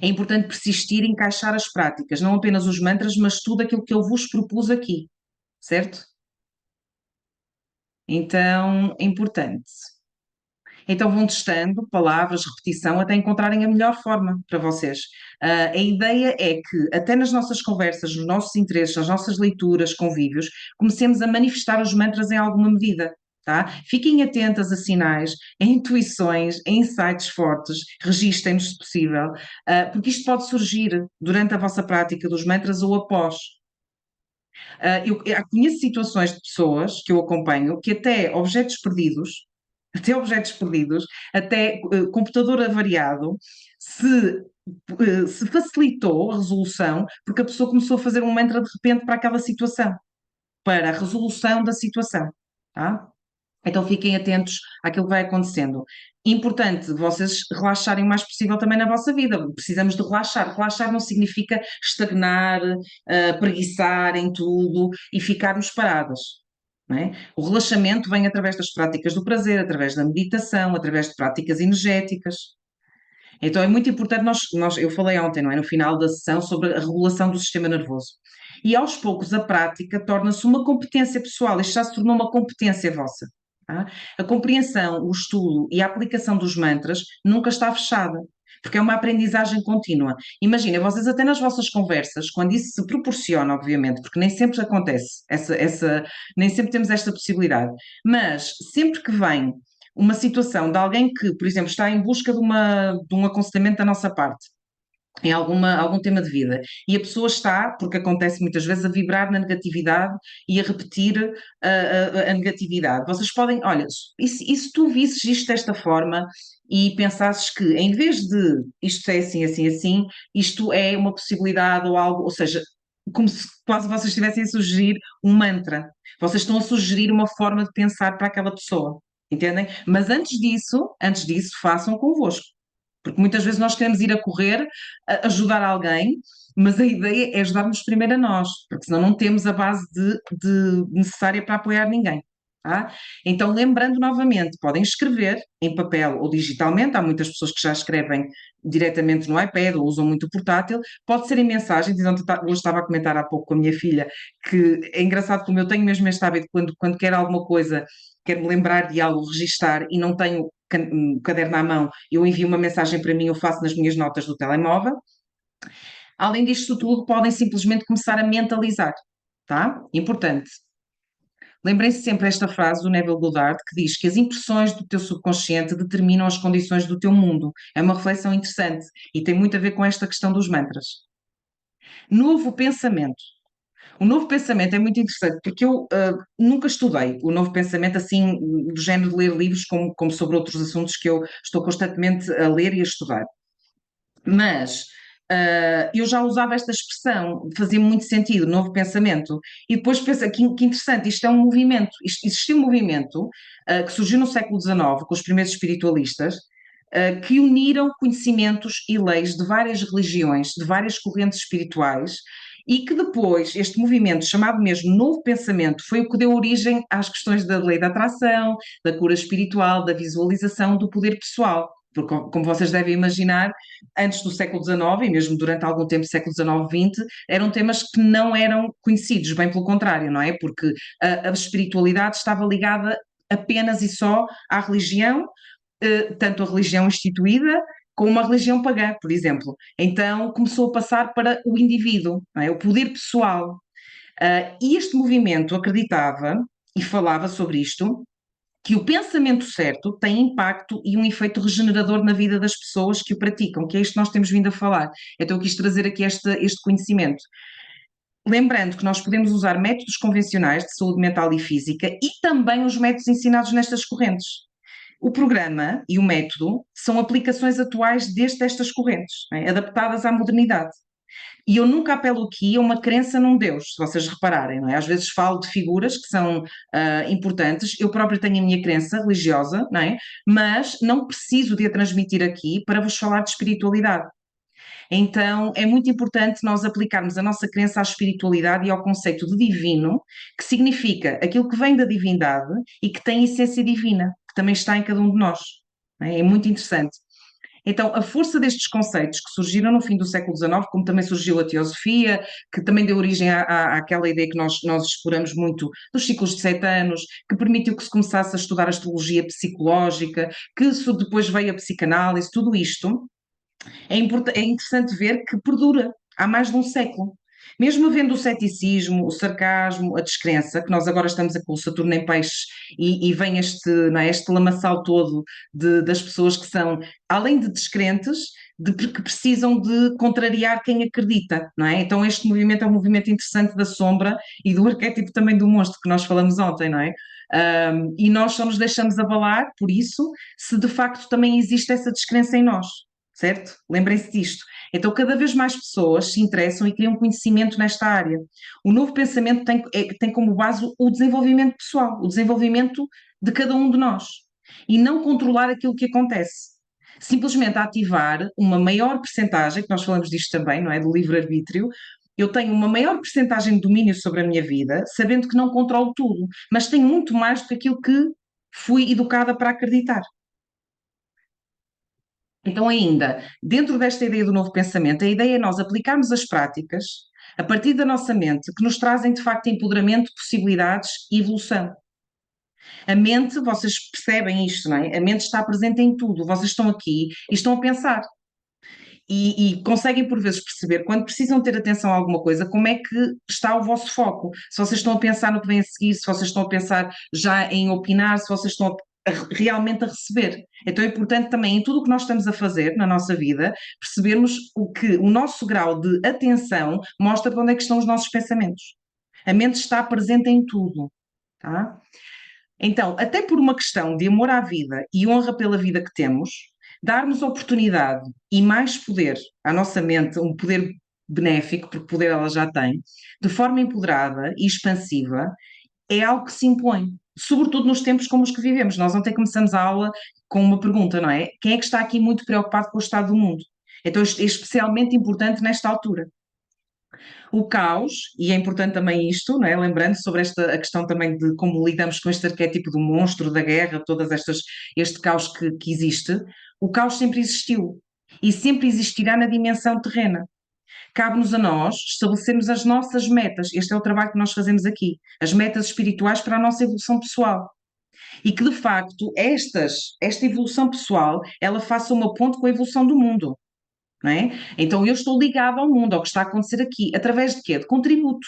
É importante persistir e encaixar as práticas, não apenas os mantras, mas tudo aquilo que eu vos propus aqui, certo? Então é importante. Então vão testando palavras, repetição, até encontrarem a melhor forma para vocês. A ideia é que, até nas nossas conversas, nos nossos interesses, nas nossas leituras, convívios, comecemos a manifestar os mantras em alguma medida. Tá? Fiquem atentas a sinais, a intuições, a insights fortes, registrem-nos se possível, porque isto pode surgir durante a vossa prática dos mantras ou após. Eu conheço situações de pessoas que eu acompanho que até objetos perdidos, até computador avariado, se, se facilitou a resolução porque a pessoa começou a fazer um mantra de repente para aquela situação, para a resolução da situação, tá? Então fiquem atentos àquilo que vai acontecendo. Importante vocês relaxarem o mais possível também na vossa vida. Precisamos de relaxar. Relaxar não significa estagnar, preguiçar em tudo e ficarmos paradas. Não é? O relaxamento vem através das práticas do prazer, através da meditação, através de práticas energéticas. Então é muito importante, eu falei ontem, não é, no final da sessão, sobre a regulação do sistema nervoso. E aos poucos a prática torna-se uma competência pessoal, isto já se tornou uma competência vossa. Tá? A compreensão, o estudo e a aplicação dos mantras nunca está fechada, porque é uma aprendizagem contínua. Imagina, vocês até nas vossas conversas, quando isso se proporciona, obviamente, porque nem sempre acontece, nem sempre temos esta possibilidade, mas sempre que vem uma situação de alguém que, por exemplo, está em busca de um aconselhamento da nossa parte, em algum tema de vida, e a pessoa está, porque acontece muitas vezes, a vibrar na negatividade e a repetir a negatividade. Vocês podem, olha, e se tu visses isto desta forma e pensasses que, em vez de isto é assim, assim, assim, isto é uma possibilidade ou algo, ou seja, como se quase vocês estivessem a sugerir um mantra. Vocês estão a sugerir uma forma de pensar para aquela pessoa. Entendem? Mas antes disso, façam convosco. Porque muitas vezes nós queremos ir a correr, ajudar alguém, mas a ideia é ajudar-nos primeiro a nós, porque senão não temos a base necessária para apoiar ninguém. Tá? Então, lembrando novamente, podem escrever em papel ou digitalmente, há muitas pessoas que já escrevem diretamente no iPad ou usam muito o portátil, pode ser em mensagens, então, hoje estava a comentar há pouco com a minha filha, que é engraçado como eu tenho mesmo este hábito, quando quero alguma coisa, quero-me lembrar de algo, registar e não tenho um caderno à mão, eu envio uma mensagem para mim, eu faço nas minhas notas do telemóvel. Além disto tudo, podem simplesmente começar a mentalizar, tá? Importante. Lembrem-se sempre esta frase do Neville Goddard, que diz que as impressões do teu subconsciente determinam as condições do teu mundo. É uma reflexão interessante e tem muito a ver com esta questão dos mantras. Novo pensamento. O novo pensamento é muito interessante porque eu nunca estudei o novo pensamento assim, do género de ler livros como sobre outros assuntos que eu estou constantemente a ler e a estudar. Mas eu já usava esta expressão, fazia muito sentido, novo pensamento. E depois pensa que interessante, isto é um movimento, existiu um movimento que surgiu no século XIX, com os primeiros espiritualistas, que uniram conhecimentos e leis de várias religiões, de várias correntes espirituais, e que depois este movimento, chamado mesmo Novo Pensamento, foi o que deu origem às questões da lei da atração, da cura espiritual, da visualização do poder pessoal. Porque, como vocês devem imaginar, antes do século XIX e mesmo durante algum tempo, século XIX, XX, eram temas que não eram conhecidos, bem pelo contrário, não é? Porque a espiritualidade estava ligada apenas e só à religião, tanto a religião instituída como uma religião pagã, por exemplo. Então começou a passar para o indivíduo, não é? O poder pessoal. E este movimento acreditava e falava sobre isto, que o pensamento certo tem impacto e um efeito regenerador na vida das pessoas que o praticam, que é isto que nós temos vindo a falar. Então eu quis trazer aqui este conhecimento. Lembrando que nós podemos usar métodos convencionais de saúde mental e física e também os métodos ensinados nestas correntes. O programa e o método são aplicações atuais destas correntes, né, adaptadas à modernidade. E eu nunca apelo aqui a uma crença num Deus, se vocês repararem, não é? Às vezes falo de figuras que são importantes, eu própria tenho a minha crença religiosa, não é? Mas não preciso de a transmitir aqui para vos falar de espiritualidade. Então, é muito importante nós aplicarmos a nossa crença à espiritualidade e ao conceito de divino, que significa aquilo que vem da divindade e que tem essência divina, que também está em cada um de nós. É muito interessante. Então, a força destes conceitos que surgiram no fim do século XIX, como também surgiu a teosofia, que também deu origem àquela ideia que nós exploramos muito dos ciclos de 7 anos, que permitiu que se começasse a estudar a astrologia psicológica, que depois veio a psicanálise, tudo isto é interessante ver que perdura há mais de um século. Mesmo havendo o ceticismo, o sarcasmo, a descrença, que nós agora estamos com o Saturno em Peixes e vem não é, este lamaçal todo das pessoas que são, além de descrentes, que precisam de contrariar quem acredita, não é? Então este movimento é um movimento interessante da sombra e do arquétipo também do monstro que nós falamos ontem, não é? E nós só nos deixamos abalar por isso, se de facto também existe essa descrença em nós, certo? Lembrem-se disto. Então, cada vez mais pessoas se interessam e criam conhecimento nesta área. O novo pensamento tem como base o desenvolvimento pessoal, o desenvolvimento de cada um de nós. E não controlar aquilo que acontece. Simplesmente ativar uma maior percentagem, que nós falamos disto também, não é? Do livre-arbítrio. Eu tenho uma maior percentagem de domínio sobre a minha vida, sabendo que não controlo tudo, mas tenho muito mais do que aquilo que fui educada para acreditar. Então, ainda, dentro desta ideia do novo pensamento, a ideia é nós aplicarmos as práticas a partir da nossa mente que nos trazem, de facto, empoderamento, possibilidades e evolução. A mente, vocês percebem isto, não é? A mente está presente em tudo. Vocês estão aqui e estão a pensar. E conseguem, por vezes, perceber, quando precisam ter atenção a alguma coisa, como é que está o vosso foco. Se vocês estão a pensar no que vem a seguir, se vocês estão a pensar já em opinar, se vocês estão realmente a receber. Então é importante também, em tudo o que nós estamos a fazer na nossa vida, percebermos o que o nosso grau de atenção mostra para onde é que estão os nossos pensamentos. A mente está presente em tudo, tá? Então, até por uma questão de amor à vida e honra pela vida que temos, darmos oportunidade e mais poder à nossa mente, um poder benéfico, porque poder ela já tem, de forma empoderada e expansiva, é algo que se impõe, sobretudo nos tempos como os que vivemos. Nós ontem começamos a aula com uma pergunta, não é? Quem é que está aqui muito preocupado com o estado do mundo? Então, isto é especialmente importante nesta altura. O caos, e é importante também isto, não é? Lembrando sobre a questão também de como lidamos com este arquétipo do monstro, da guerra, este caos que existe, o caos sempre existiu e sempre existirá na dimensão terrena. Cabe-nos a nós estabelecermos as nossas metas. Este é o trabalho que nós fazemos aqui, as metas espirituais para a nossa evolução pessoal. E que, de facto, esta evolução pessoal, ela faça uma ponte com a evolução do mundo. Não é? Então eu estou ligada ao mundo, ao que está a acontecer aqui, através de quê? De contributo.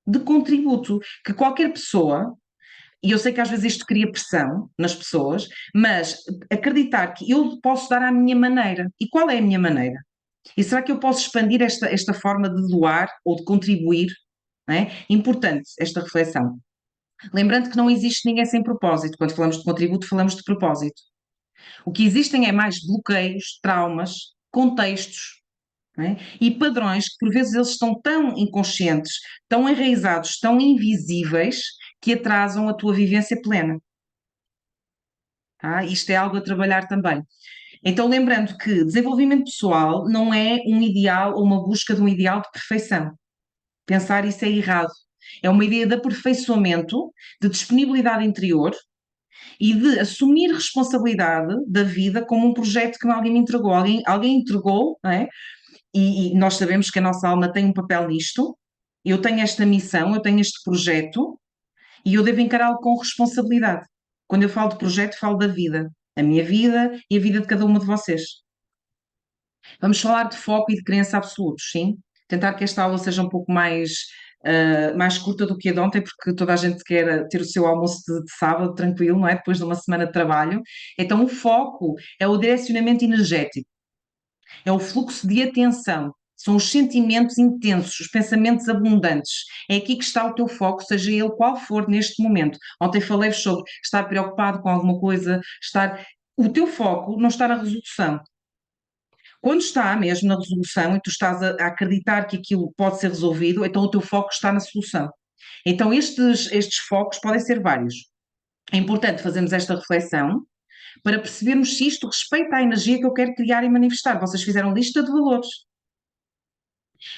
De contributo. Que qualquer pessoa, e eu sei que às vezes isto cria pressão nas pessoas, mas acreditar que eu posso dar à minha maneira. E qual é a minha maneira? E será que eu posso expandir esta forma de doar ou de contribuir? Não é? Importante esta reflexão. Lembrando que não existe ninguém sem propósito. Quando falamos de contributo, falamos de propósito. O que existem é mais bloqueios, traumas, contextos, não é? E padrões que por vezes eles estão tão inconscientes, tão enraizados, tão invisíveis, que atrasam a tua vivência plena. Tá? Isto é algo a trabalhar também. Então, lembrando que desenvolvimento pessoal não é um ideal ou uma busca de um ideal de perfeição. Pensar isso é errado. É uma ideia de aperfeiçoamento, de disponibilidade interior e de assumir responsabilidade da vida como um projeto que alguém me entregou. Alguém entregou, não é? E nós sabemos que a nossa alma tem um papel nisto. Eu tenho esta missão, eu tenho este projeto e eu devo encará-lo com responsabilidade. Quando eu falo de projeto, falo da vida. A minha vida e a vida de cada uma de vocês. Vamos falar de foco e de crença absolutos, sim? Tentar que esta aula seja um pouco mais mais curta do que a de ontem, porque toda a gente quer ter o seu almoço de sábado tranquilo, não é? Depois de uma semana de trabalho. Então, o foco é o direcionamento energético, é o fluxo de atenção. São os sentimentos intensos, os pensamentos abundantes. É aqui que está o teu foco, seja ele qual for neste momento. Ontem falei-vos sobre estar preocupado com alguma coisa, estar. O teu foco não está na resolução. Quando está mesmo na resolução e tu estás a acreditar que aquilo pode ser resolvido, então o teu foco está na solução. Então estes focos podem ser vários. É importante fazermos esta reflexão para percebermos se isto respeita à energia que eu quero criar e manifestar. Vocês fizeram lista de valores.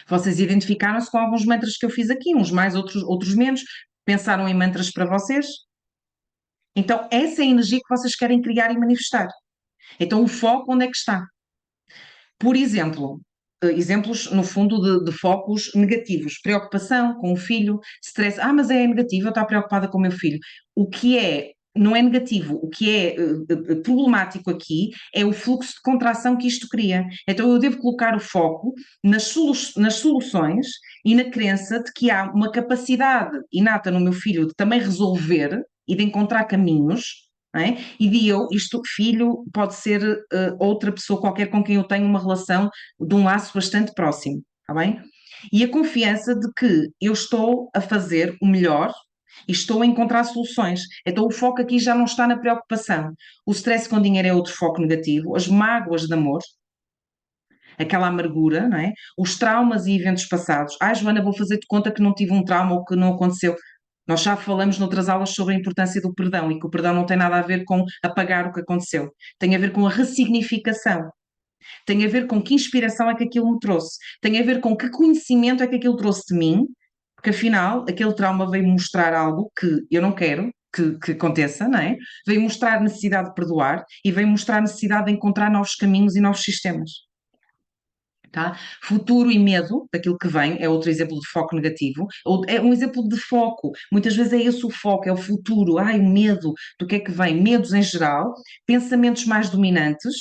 Vocês identificaram-se com alguns mantras que eu fiz aqui, uns mais, outros menos. Pensaram em mantras para vocês? Então, essa é a energia que vocês querem criar e manifestar. Então, o foco onde é que está? Por exemplo, exemplos, no fundo, de focos negativos. Preocupação com o filho, stress. Ah, mas é negativo, eu estou preocupada com o meu filho. O que é, não é negativo, o que é problemático aqui é o fluxo de contração que isto cria. Então eu devo colocar o foco nas soluções e na crença de que há uma capacidade inata no meu filho de também resolver e de encontrar caminhos, não é? E de eu, isto, filho, pode ser outra pessoa qualquer com quem eu tenho uma relação de um laço bastante próximo, está bem? E a confiança de que eu estou a fazer o melhor e estou a encontrar soluções. Então o foco aqui já não está na preocupação. O stress com dinheiro é outro foco negativo, as mágoas de amor, aquela amargura, não é? Os traumas e eventos passados. Ah, Joana, vou fazer-te conta que não tive um trauma ou que não aconteceu. Nós já falamos noutras aulas sobre a importância do perdão e que o perdão não tem nada a ver com apagar o que aconteceu. Tem a ver com a ressignificação. Tem a ver com que inspiração é que aquilo me trouxe. Tem a ver com que conhecimento é que aquilo trouxe de mim, porque afinal aquele trauma veio mostrar algo que eu não quero que aconteça, não é? Veio mostrar necessidade de perdoar e veio mostrar necessidade de encontrar novos caminhos e novos sistemas. Tá? Futuro e medo daquilo que vem é outro exemplo de foco negativo, ou é um exemplo de foco. Muitas vezes é esse o foco, é o futuro, ai, o medo do que é que vem, medos em geral, pensamentos mais dominantes,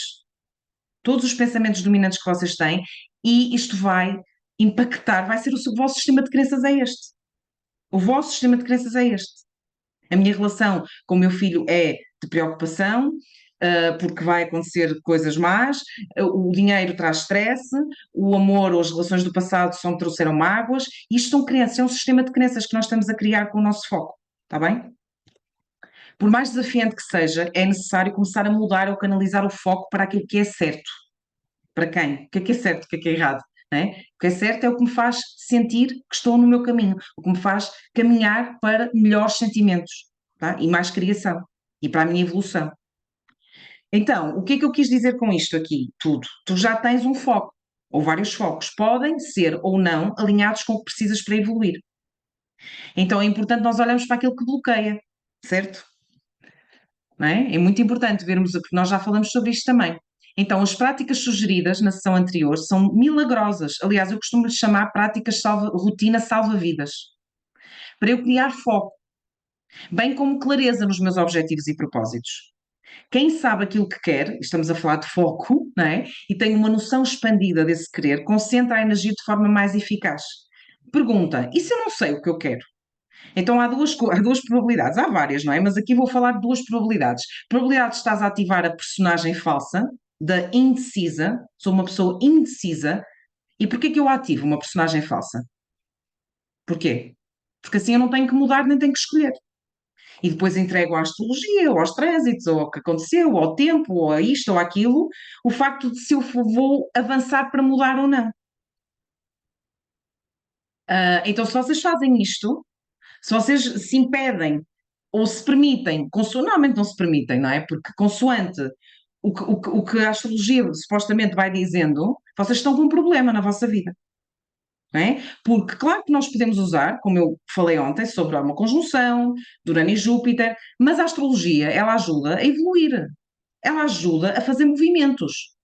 todos os pensamentos dominantes que vocês têm, e isto vai impactar, vai ser o vosso sistema de crenças é este. O vosso sistema de crenças é este. A minha relação com o meu filho é de preocupação, porque vai acontecer coisas más, o dinheiro traz stress, o amor ou as relações do passado só me trouxeram mágoas, isto são crenças, é um sistema de crenças que nós estamos a criar com o nosso foco, está bem? Por mais desafiante que seja, é necessário começar a mudar ou canalizar o foco para aquilo que é certo. Para quem? O que é certo, o que é errado? Não é? O que é certo é o que me faz sentir que estou no meu caminho, o que me faz caminhar para melhores sentimentos, tá? E mais criação, e para a minha evolução. Então, o que é que eu quis dizer com isto aqui? Tudo. Tu já tens um foco, ou vários focos, podem ser ou não alinhados com o que precisas para evoluir. Então é importante nós olharmos para aquilo que bloqueia, certo? Não é? É muito importante vermos, porque nós já falamos sobre isto também. Então, as práticas sugeridas na sessão anterior são milagrosas. Aliás, eu costumo lhes chamar práticas rotina salva-vidas. Para eu criar foco, bem como clareza nos meus objetivos e propósitos. Quem sabe aquilo que quer, estamos a falar de foco, não é? E tem uma noção expandida desse querer, concentra a energia de forma mais eficaz. Pergunta: e se eu não sei o que eu quero? Então há duas probabilidades, há várias, não é? Mas aqui vou falar de duas probabilidades. Probabilidade de estás a ativar a personagem falsa, da indecisa, sou uma pessoa indecisa, e porquê que eu ativo uma personagem falsa? Porquê? Porque assim eu não tenho que mudar nem tenho que escolher. E depois entrego à astrologia, ou aos trânsitos, ou ao que aconteceu, ou ao tempo, ou a isto ou aquilo, o facto de se eu vou avançar para mudar ou não. Então, se vocês fazem isto, se vocês se impedem ou se permitem, normalmente não se permitem, não é? Porque consoante o que a astrologia supostamente vai dizendo, vocês estão com um problema na vossa vida. Não é? Porque, claro que nós podemos usar, como eu falei ontem, sobre uma conjunção de Urano e Júpiter, mas a astrologia, ela ajuda a evoluir, ela ajuda a fazer movimentos,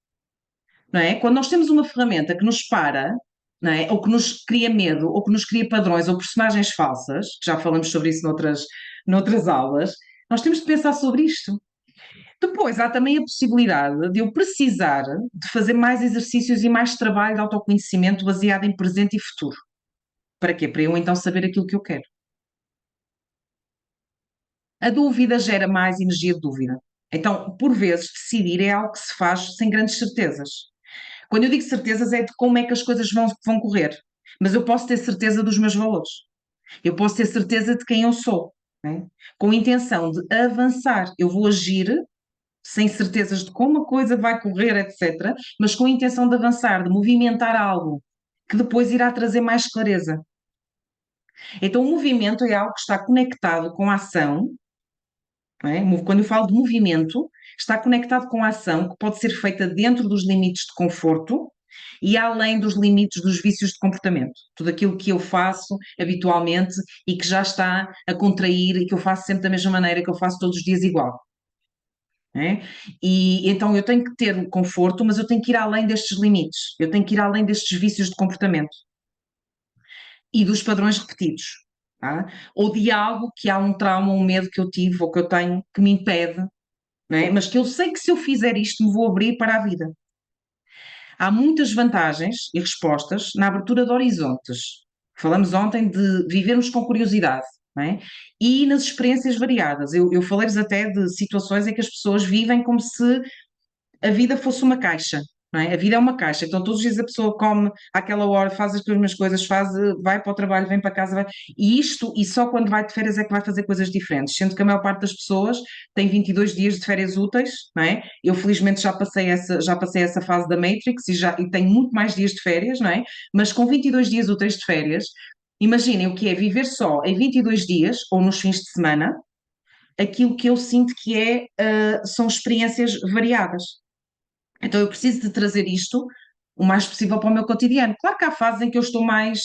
não é? Quando nós temos uma ferramenta que nos para, não é? Ou que nos cria medo, ou que nos cria padrões ou personagens falsas, que já falamos sobre isso noutras aulas, nós temos de pensar sobre isto. Depois há também a possibilidade de eu precisar de fazer mais exercícios e mais trabalho de autoconhecimento baseado em presente e futuro. Para quê? Para eu então saber aquilo que eu quero. A dúvida gera mais energia de dúvida. Então, por vezes, decidir é algo que se faz sem grandes certezas. Quando eu digo certezas, é de como é que as coisas vão correr. Mas eu posso ter certeza dos meus valores. Eu posso ter certeza de quem eu sou, né? Com a intenção de avançar. Eu vou agir sem certezas de como a coisa vai correr, etc., mas com a intenção de avançar, de movimentar algo que depois irá trazer mais clareza. Então, o movimento é algo que está conectado com a ação, não é? Quando eu falo de movimento, está conectado com a ação que pode ser feita dentro dos limites de conforto e além dos limites dos vícios de comportamento. Tudo aquilo que eu faço habitualmente e que já está a contrair e que eu faço sempre da mesma maneira, que eu faço todos os dias igual. É? E então eu tenho que ter conforto, mas eu tenho que ir além destes limites, eu tenho que ir além destes vícios de comportamento e dos padrões repetidos, tá? Ou de algo que há um trauma, um medo que eu tive ou que eu tenho que me impede, não é? Mas que eu sei que se eu fizer isto me vou abrir para a vida. Há muitas vantagens e respostas na abertura de horizontes. Falamos ontem de vivermos com curiosidade, não é? E nas experiências variadas. Eu falei-vos até de situações em que as pessoas vivem como se a vida fosse uma caixa, não é? A vida é uma caixa, então todos os dias a pessoa come àquela hora, faz as mesmas coisas, vai para o trabalho, vem para casa, e isto, e só quando vai de férias é que vai fazer coisas diferentes, sendo que a maior parte das pessoas tem 22 dias de férias úteis, não é? Eu felizmente já passei essa fase da Matrix e tenho muito mais dias de férias, não é? Mas com 22 dias úteis de férias, imaginem o que é viver só em 22 dias ou nos fins de semana, aquilo que eu sinto que são experiências variadas. Então eu preciso de trazer isto o mais possível para o meu cotidiano. Claro que há fases em que eu estou mais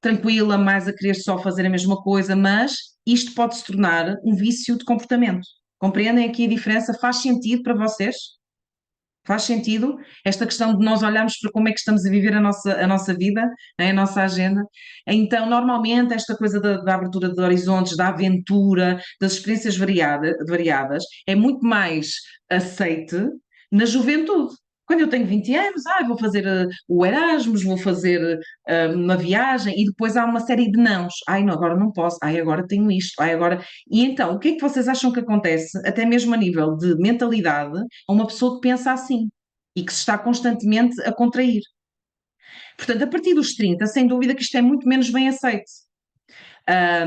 tranquila, mais a querer só fazer a mesma coisa, mas isto pode se tornar um vício de comportamento. Compreendem aqui a diferença? Faz sentido para vocês? Faz sentido esta questão de nós olharmos para como é que estamos a viver a nossa vida, né, a nossa agenda? Então, normalmente, esta coisa da abertura de horizontes, da aventura, das experiências variadas, é muito mais aceite na juventude. Quando eu tenho 20 anos, vou fazer o Erasmus, vou fazer uma viagem, e depois há uma série de nãos. Ai, não, agora não posso. Ai, agora tenho isto. Ai, agora. E então, o que é que vocês acham que acontece, até mesmo a nível de mentalidade, a uma pessoa que pensa assim e que se está constantemente a contrair? Portanto, a partir dos 30, sem dúvida que isto é muito menos bem aceito.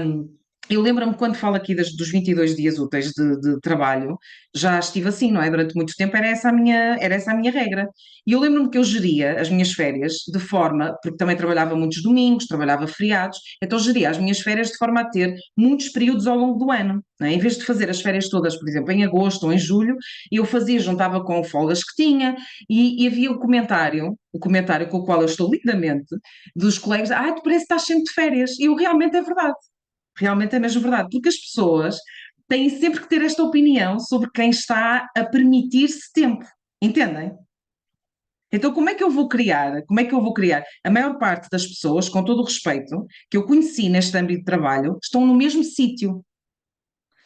Um, eu lembro-me quando falo aqui dos 22 dias úteis de trabalho, já estive assim, não é? Durante muito tempo era essa a minha regra. E eu lembro-me que eu geria as minhas férias de forma, porque também trabalhava muitos domingos, trabalhava feriados, então geria as minhas férias de forma a ter muitos períodos ao longo do ano, não é? Em vez de fazer as férias todas, por exemplo, em agosto ou em julho, eu fazia, juntava com folgas que tinha, e havia o comentário com o qual eu estou lindamente, dos colegas, tu parece que estás sempre de férias, e eu realmente é verdade. Realmente é mesmo verdade, porque as pessoas têm sempre que ter esta opinião sobre quem está a permitir-se tempo, entendem? Então, como é que eu vou criar? Como é que eu vou criar? A maior parte das pessoas, com todo o respeito, que eu conheci neste âmbito de trabalho, estão no mesmo sítio.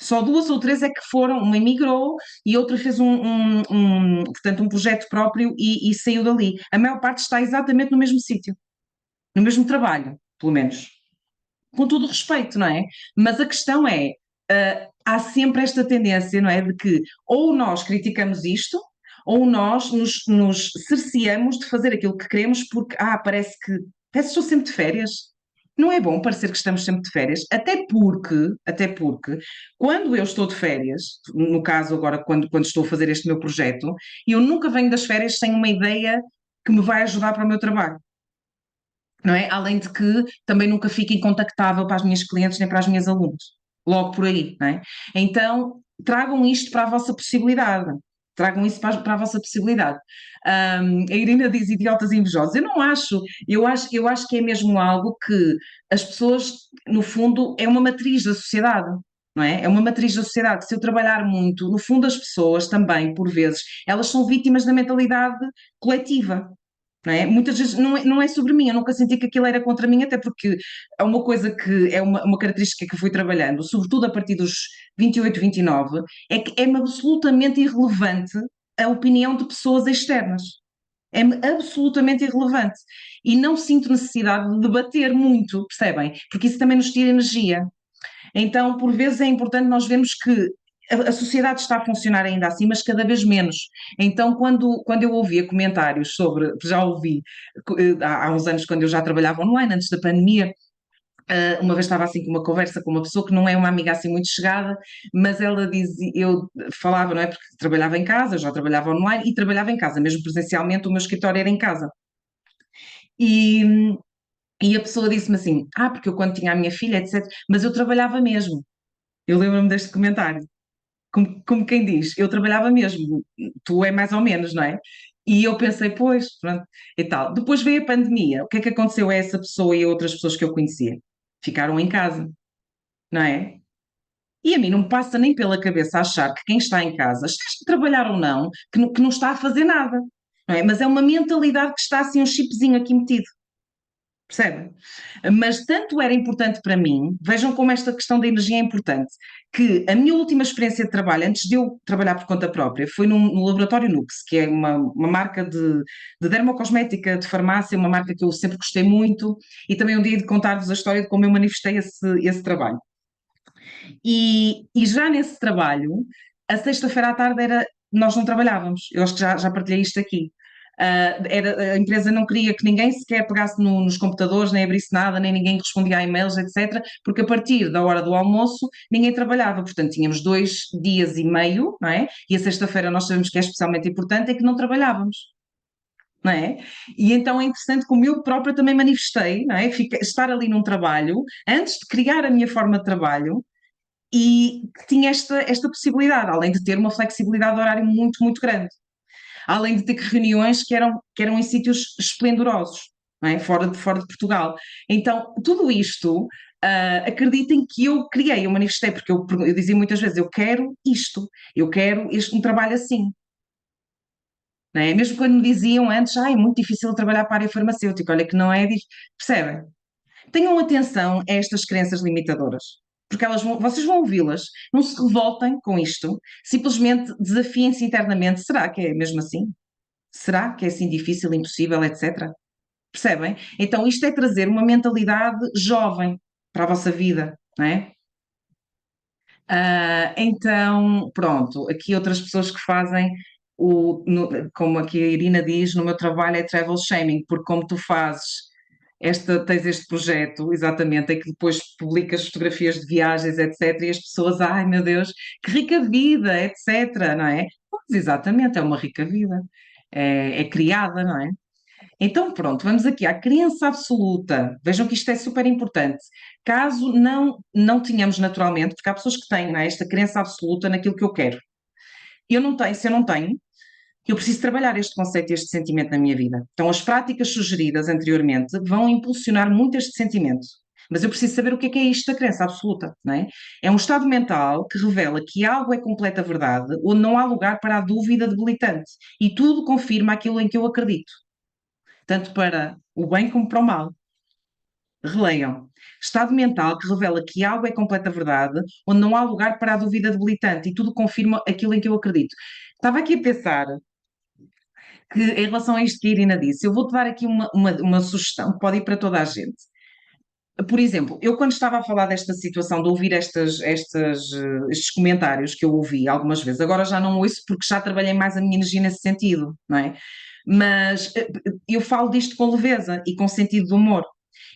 Só duas ou três é que foram, uma emigrou e outra fez portanto, um projeto próprio e saiu dali. A maior parte está exatamente no mesmo sítio, no mesmo trabalho, pelo menos. Com todo o respeito, não é? Mas a questão é, há sempre esta tendência, não é? De que ou nós criticamos isto, ou nós nos cerceamos de fazer aquilo que queremos porque, parece que estou sempre de férias. Não é bom parecer que estamos sempre de férias, até porque, quando eu estou de férias, no caso agora, quando estou a fazer este meu projeto, eu nunca venho das férias sem uma ideia que me vai ajudar para o meu trabalho, não é? Além de que também nunca fico incontactável para as minhas clientes nem para as minhas alunas, logo por aí, não é? Então, tragam isto para a vossa possibilidade, tragam isso para a vossa possibilidade. A Irina diz idiotas invejosos, eu não acho, eu acho que é mesmo algo que as pessoas, no fundo, é uma matriz da sociedade. Não é? É uma matriz da sociedade. Se eu trabalhar muito, no fundo, as pessoas também, por vezes, elas são vítimas da mentalidade coletiva, não é? Muitas vezes não é sobre mim, eu nunca senti que aquilo era contra mim, até porque é uma coisa que é uma característica que fui trabalhando, sobretudo a partir dos 28, 29, é que é absolutamente irrelevante a opinião de pessoas externas. É-me absolutamente irrelevante. E não sinto necessidade de debater muito, percebem? Porque isso também nos tira energia. Então, por vezes, é importante nós vermos que a sociedade está a funcionar ainda assim, mas cada vez menos. Então, quando eu ouvia comentários sobre, já ouvi há uns anos, quando eu já trabalhava online, antes da pandemia, uma vez estava assim com uma conversa com uma pessoa que não é uma amiga assim muito chegada, mas ela dizia, eu falava, não é? Porque trabalhava em casa, eu já trabalhava online e trabalhava em casa, mesmo presencialmente, o meu escritório era em casa. E, e a pessoa disse-me assim: porque eu quando tinha a minha filha, etc., mas eu trabalhava mesmo. Eu lembro-me deste comentário, como quem diz, eu trabalhava mesmo, tu é mais ou menos, não é? E eu pensei, pois, pronto, e tal. Depois veio a pandemia, o que é que aconteceu a essa pessoa e a outras pessoas que eu conhecia? Ficaram em casa, não é? E a mim não me passa nem pela cabeça achar que quem está em casa, esteja a trabalhar ou não, que não está a fazer nada, não é? Mas é uma mentalidade que está assim um chipzinho aqui metido. Percebem? Mas tanto era importante para mim, vejam como esta questão da energia é importante, que a minha última experiência de trabalho, antes de eu trabalhar por conta própria, foi no laboratório Nux, que é uma marca de dermocosmética, de farmácia, uma marca que eu sempre gostei muito, e também um dia de contar-vos a história de como eu manifestei esse trabalho. E já nesse trabalho, a sexta-feira à tarde era, nós não trabalhávamos, eu acho que já partilhei isto aqui. A empresa não queria que ninguém sequer pegasse nos computadores, nem abrisse nada, nem ninguém respondia a e-mails, etc., porque a partir da hora do almoço ninguém trabalhava, portanto tínhamos 2 dias e meio, não é? E a sexta-feira nós sabemos que é especialmente importante, é que não trabalhávamos. Não é? E então é interessante como eu própria também manifestei, não é? Estar ali num trabalho, antes de criar a minha forma de trabalho, e que tinha esta possibilidade, além de ter uma flexibilidade de horário muito, muito grande, além de ter reuniões que eram em sítios esplendorosos, não é? Fora de Portugal. Então, tudo isto, acreditem que eu criei, eu manifestei, porque eu dizia muitas vezes, eu quero isto, eu quero um trabalho assim. Não é? Mesmo quando me diziam antes, é muito difícil trabalhar para a área farmacêutica, olha que não é, percebem? Tenham atenção a estas crenças limitadoras, porque vocês vão ouvi-las, não se revoltem com isto, simplesmente desafiem-se internamente. Será que é mesmo assim? Será que é assim difícil, impossível, etc? Percebem? Então, isto é trazer uma mentalidade jovem para a vossa vida, não é? Então, pronto, aqui outras pessoas que fazem como aqui a Irina diz, no meu trabalho é travel shaming, porque como tu fazes tens este projeto, exatamente, em que depois publicas fotografias de viagens, etc., e as pessoas, ai meu Deus, que rica vida, etc., não é? Pois, exatamente, é uma rica vida, é criada, não é? Então, pronto, vamos aqui à crença absoluta. Vejam que isto é super importante. Caso não tenhamos naturalmente, porque há pessoas que têm, não é, esta crença absoluta naquilo que eu quero. Eu não tenho, se eu não tenho, eu preciso trabalhar este conceito e este sentimento na minha vida. Então, as práticas sugeridas anteriormente vão impulsionar muito este sentimento. Mas eu preciso saber o que é isto da crença absoluta, não é? É um estado mental que revela que algo é completa verdade, onde não há lugar para a dúvida debilitante. E tudo confirma aquilo em que eu acredito, tanto para o bem como para o mal. Releiam. Estado mental que revela que algo é completa verdade, onde não há lugar para a dúvida debilitante e tudo confirma aquilo em que eu acredito. Estava aqui a pensar que, em relação a isto que a Irina disse, eu vou-te dar aqui uma sugestão que pode ir para toda a gente. Por exemplo, eu quando estava a falar desta situação, de ouvir estes comentários que eu ouvi algumas vezes, agora já não ouço porque já trabalhei mais a minha energia nesse sentido, não é? Mas eu falo disto com leveza e com sentido de humor.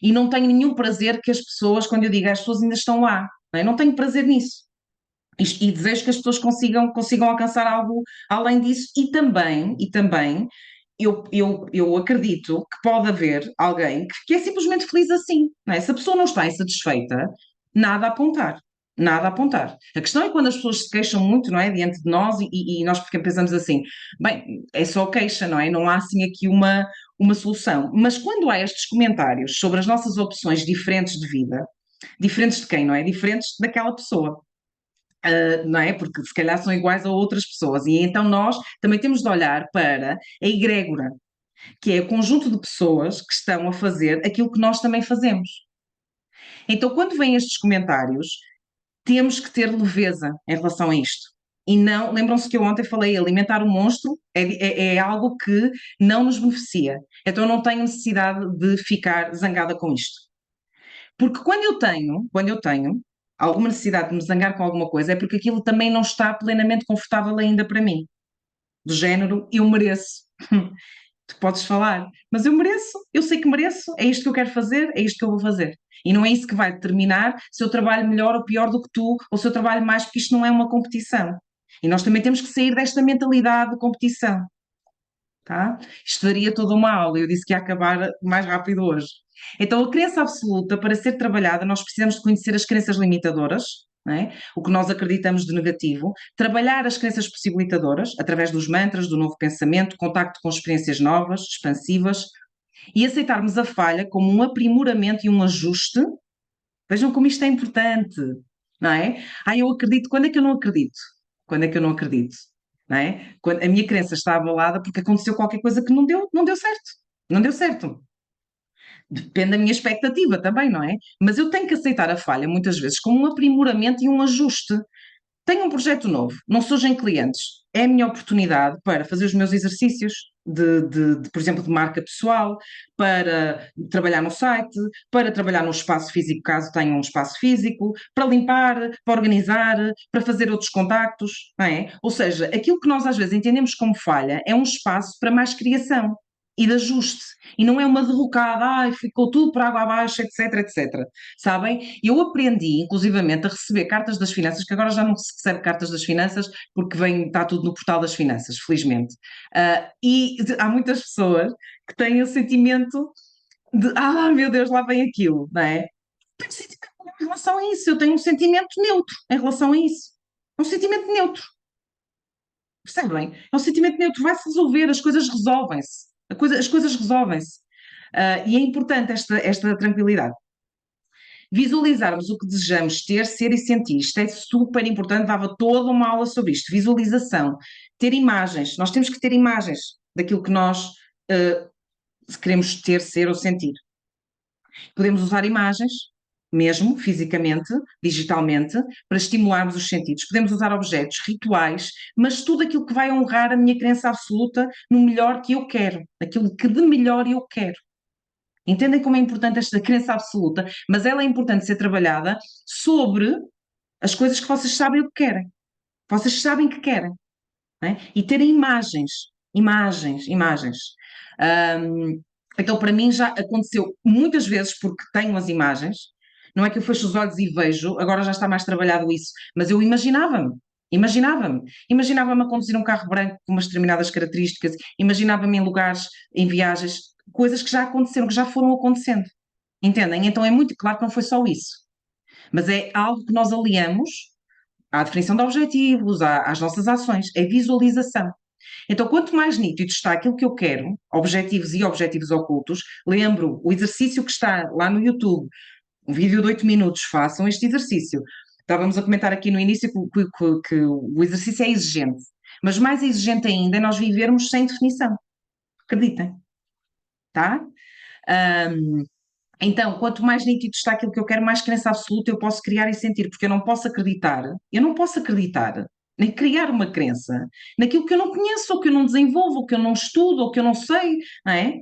E não tenho nenhum prazer que as pessoas, quando eu digo as pessoas ainda estão lá, não é? Não tenho prazer nisso. E desejo que as pessoas consigam alcançar algo além disso e também eu acredito que pode haver alguém que é simplesmente feliz assim, não é? Se a pessoa não está insatisfeita, nada a apontar, nada a apontar. A questão é quando as pessoas se queixam muito, não é, diante de nós e nós porque pensamos assim, bem, é só queixa, não é? Não há assim aqui uma solução. Mas quando há estes comentários sobre as nossas opções diferentes de vida, diferentes de quem, não é? Diferentes daquela pessoa, não é? Porque se calhar são iguais a outras pessoas. E então nós também temos de olhar para a egrégora, que é o conjunto de pessoas que estão a fazer aquilo que nós também fazemos. Então, quando vêm estes comentários, temos que ter leveza em relação a isto. E não, lembram-se que eu ontem falei, alimentar o monstro é algo que não nos beneficia. Então eu não tenho necessidade de ficar zangada com isto. Porque quando eu tenho alguma necessidade de me zangar com alguma coisa, é porque aquilo também não está plenamente confortável ainda para mim. Do género, eu mereço. Tu podes falar, mas eu mereço, eu sei que mereço, é isto que eu quero fazer, é isto que eu vou fazer. E não é isso que vai determinar se eu trabalho melhor ou pior do que tu, ou se eu trabalho mais, porque isto não é uma competição. E nós também temos que sair desta mentalidade de competição, tá? Isto daria toda uma aula, eu disse que ia acabar mais rápido hoje. Então, a crença absoluta, para ser trabalhada, nós precisamos de conhecer as crenças limitadoras, não é? O que nós acreditamos de negativo, trabalhar as crenças possibilitadoras, através dos mantras, do novo pensamento, contacto com experiências novas, expansivas, e aceitarmos a falha como um aprimoramento e um ajuste. Vejam como isto é importante, não é? Eu acredito, quando é que eu não acredito? Quando é que eu não acredito? Não é? Quando a minha crença está abalada porque aconteceu qualquer coisa que não deu certo. Não deu certo. Depende da minha expectativa também, não é? Mas eu tenho que aceitar a falha muitas vezes como um aprimoramento e um ajuste. Tenho um projeto novo, não surgem clientes. É a minha oportunidade para fazer os meus exercícios por exemplo, de marca pessoal, para trabalhar no site, para trabalhar no espaço físico, caso tenha um espaço físico, para limpar, para organizar, para fazer outros contactos, não é? Ou seja, aquilo que nós às vezes entendemos como falha é um espaço para mais criação e de ajuste. E não é uma derrocada, ficou tudo por água abaixo, etc, etc. Sabem? Eu aprendi, inclusivamente, a receber cartas das finanças, que agora já não se recebe cartas das finanças, porque está tudo no portal das finanças, felizmente. Há muitas pessoas que têm o sentimento de, meu Deus, lá vem aquilo, não é? Tenho um sentimento em relação a isso, eu tenho um sentimento neutro em relação a isso. É um sentimento neutro. Percebem? É um sentimento neutro, vai-se resolver, as coisas resolvem-se. As coisas resolvem-se. E é importante esta tranquilidade. Visualizarmos o que desejamos ter, ser e sentir. Isto é super importante, dava toda uma aula sobre isto. Visualização. Ter imagens. Nós temos que ter imagens daquilo que nós queremos ter, ser ou sentir. Podemos usar imagens, mesmo fisicamente, digitalmente, para estimularmos os sentidos. Podemos usar objetos, rituais, mas tudo aquilo que vai honrar a minha crença absoluta no melhor que eu quero, aquilo que de melhor eu quero. Entendem como é importante esta crença absoluta, mas ela é importante ser trabalhada sobre as coisas que vocês sabem o que querem. Vocês sabem que querem. Não é? E terem imagens. Imagens, imagens. Então, para mim, já aconteceu muitas vezes, porque tenho as imagens. Não é que eu fecho os olhos e vejo, agora já está mais trabalhado isso, mas eu imaginava-me. Imaginava-me a conduzir um carro branco com umas determinadas características, imaginava-me em lugares, em viagens, coisas que já aconteceram, que já foram acontecendo. Entendem? Então é muito claro que não foi só isso. Mas é algo que nós aliamos à definição de objetivos, às nossas ações, é visualização. Então, quanto mais nítido está aquilo que eu quero, objetivos e objetivos ocultos, lembro o exercício que está lá no YouTube, um vídeo de 8 minutos, façam este exercício. Estávamos a comentar aqui no início que o exercício é exigente, mas mais exigente ainda é nós vivermos sem definição. Acreditem, tá? Então, quanto mais nítido está aquilo que eu quero, mais crença absoluta eu posso criar e sentir, porque eu não posso acreditar, nem criar uma crença naquilo que eu não conheço, ou que eu não desenvolvo, ou que eu não estudo, ou que eu não sei, não é?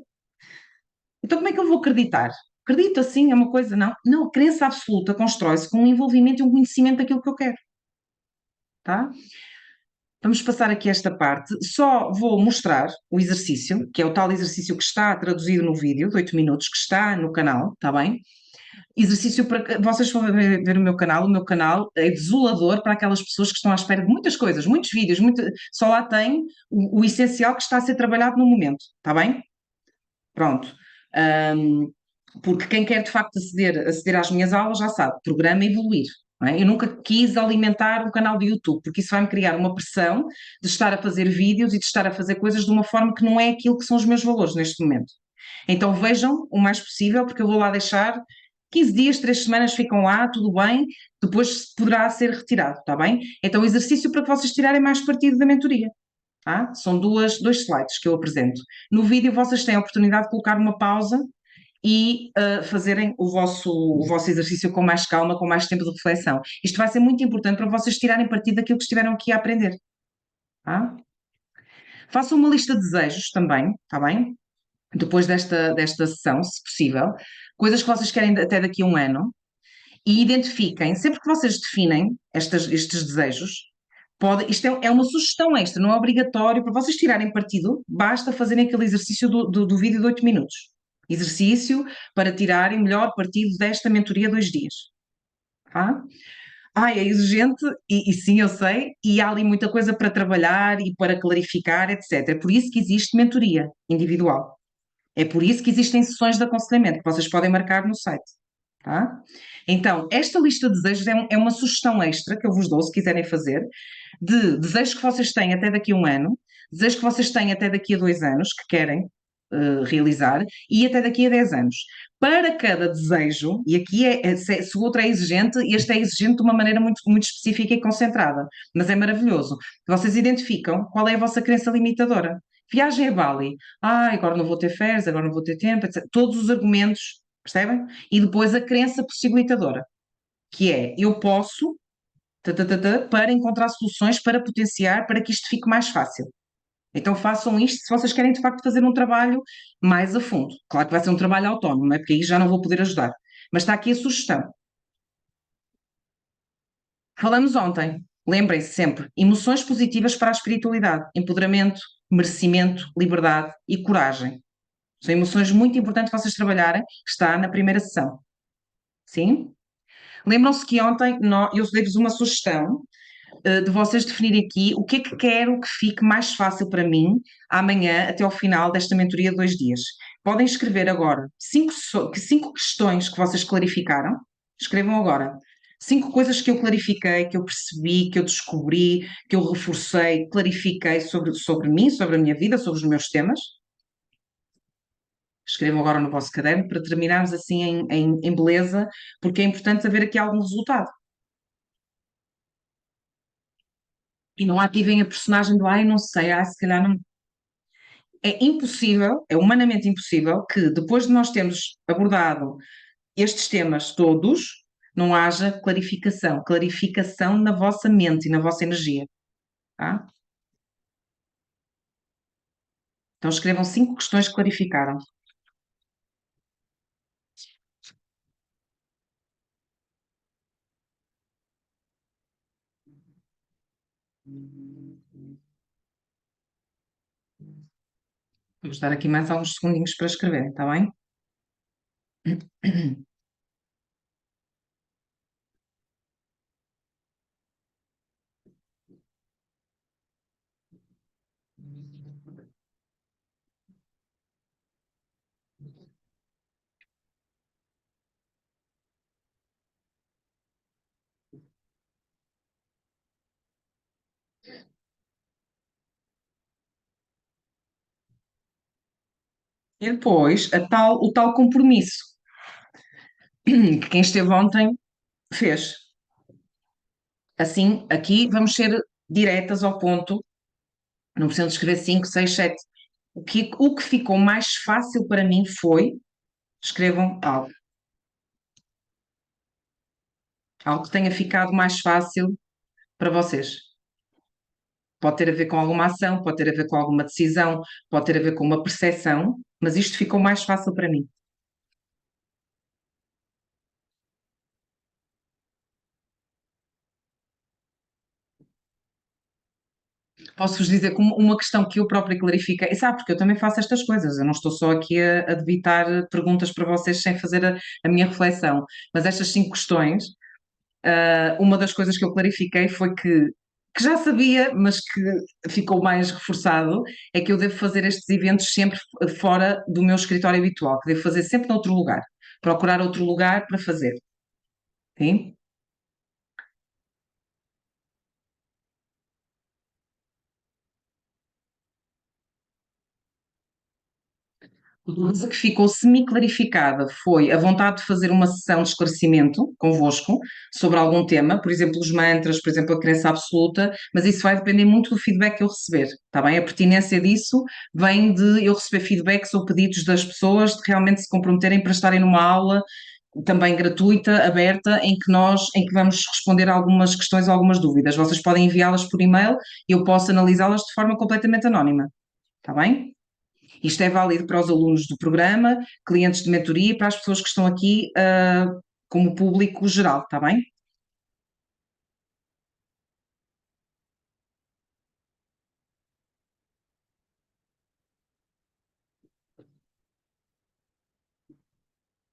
Então, como é que eu vou acreditar? Acredito assim, é uma coisa, não? Não, a crença absoluta constrói-se com um envolvimento e um conhecimento daquilo que eu quero, tá? Vamos passar aqui esta parte. Só vou mostrar o exercício, que é o tal exercício que está traduzido no vídeo de 8 minutos, que está no canal, está bem? Exercício para vocês vão ver o meu canal é desolador para aquelas pessoas que estão à espera de muitas coisas, muitos vídeos, só lá tem o essencial que está a ser trabalhado no momento, está bem? Pronto. Porque quem quer de facto aceder às minhas aulas já sabe, programa evoluir. Não é? Eu nunca quis alimentar um canal de YouTube, porque isso vai-me criar uma pressão de estar a fazer vídeos e de estar a fazer coisas de uma forma que não é aquilo que são os meus valores neste momento. Então vejam o mais possível, porque eu vou lá deixar 15 dias, 3 semanas ficam lá, tudo bem, depois poderá ser retirado, está bem? Então exercício para que vocês tirarem mais partido da mentoria. Tá? São dois slides que eu apresento. No vídeo vocês têm a oportunidade de colocar uma pausa e fazerem o vosso exercício com mais calma, com mais tempo de reflexão. Isto vai ser muito importante para vocês tirarem partido daquilo que estiveram aqui a aprender. Tá? Façam uma lista de desejos também, está bem? Depois desta sessão, se possível, coisas que vocês querem até daqui a um ano, e identifiquem, sempre que vocês definem estes desejos, isto é uma sugestão extra, não é obrigatório, para vocês tirarem partido, basta fazerem aquele exercício do vídeo de 8 minutos. Exercício para tirarem melhor partido desta mentoria 2 dias. Tá? Ai, é exigente, e sim, eu sei, e há ali muita coisa para trabalhar e para clarificar, etc. É por isso que existe mentoria individual. É por isso que existem sessões de aconselhamento que vocês podem marcar no site. Tá? Então, esta lista de desejos é uma sugestão extra que eu vos dou, se quiserem fazer, de desejos que vocês têm até daqui a um ano, desejos que vocês têm até daqui a 2 anos, que querem realizar, e até daqui a 10 anos. Para cada desejo, e aqui se o outro é exigente, este é exigente de uma maneira muito, muito específica e concentrada, mas é maravilhoso. Vocês identificam qual é a vossa crença limitadora. Viagem a Bali. Agora não vou ter férias, agora não vou ter tempo, etc. Todos os argumentos, percebem? E depois a crença possibilitadora, que é eu posso, para encontrar soluções para potenciar, para que isto fique mais fácil. Então façam isto se vocês querem de facto fazer um trabalho mais a fundo. Claro que vai ser um trabalho autónomo, não é? Porque aí já não vou poder ajudar. Mas está aqui a sugestão. Falamos ontem, lembrem-se sempre, emoções positivas para a espiritualidade, empoderamento, merecimento, liberdade e coragem. São emoções muito importantes vocês trabalharem, está na primeira sessão. Sim? Lembram-se que ontem eu dei-vos uma sugestão de vocês definirem aqui o que é que quero que fique mais fácil para mim amanhã até ao final desta mentoria de 2 dias. Podem escrever agora cinco questões que vocês clarificaram. Escrevam agora. 5 coisas que eu clarifiquei, que eu percebi, que eu descobri, que eu reforcei, clarifiquei sobre mim, sobre a minha vida, sobre os meus temas. Escrevam agora no vosso caderno para terminarmos assim em beleza, porque é importante haver aqui algum resultado. E não ativem a personagem do não sei, se calhar não. É impossível, é humanamente impossível que depois de nós termos abordado estes temas todos, não haja clarificação, clarificação na vossa mente e na vossa energia. Tá? Então escrevam 5 questões que clarificaram. Vou dar aqui mais alguns segundinhos para escrever, está bem? E depois, o tal compromisso que quem esteve ontem fez. Assim, aqui vamos ser diretas ao ponto, não precisam de escrever 5, 6, 7. O que ficou mais fácil para mim foi, escrevam algo. Algo que tenha ficado mais fácil para vocês. Pode ter a ver com alguma ação, pode ter a ver com alguma decisão, pode ter a ver com uma percepção, mas isto ficou mais fácil para mim. Posso-vos dizer como uma questão que eu própria clarifiquei, e sabe, porque eu também faço estas coisas, eu não estou só aqui a debitar perguntas para vocês sem fazer a minha reflexão, mas estas 5 questões, uma das coisas que eu clarifiquei foi que já sabia, mas que ficou mais reforçado, é que eu devo fazer estes eventos sempre fora do meu escritório habitual, que devo fazer sempre noutro lugar, procurar outro lugar para fazer, sim? Outra coisa que ficou semi-clarificada foi a vontade de fazer uma sessão de esclarecimento convosco sobre algum tema, por exemplo, os mantras, por exemplo, a crença absoluta, mas isso vai depender muito do feedback que eu receber, está bem? A pertinência disso vem de eu receber feedbacks ou pedidos das pessoas de realmente se comprometerem para estarem numa aula também gratuita, aberta, em que vamos responder a algumas questões ou algumas dúvidas. Vocês podem enviá-las por e-mail e eu posso analisá-las de forma completamente anónima, está bem? Isto é válido para os alunos do programa, clientes de mentoria e para as pessoas que estão aqui, como público geral, está bem?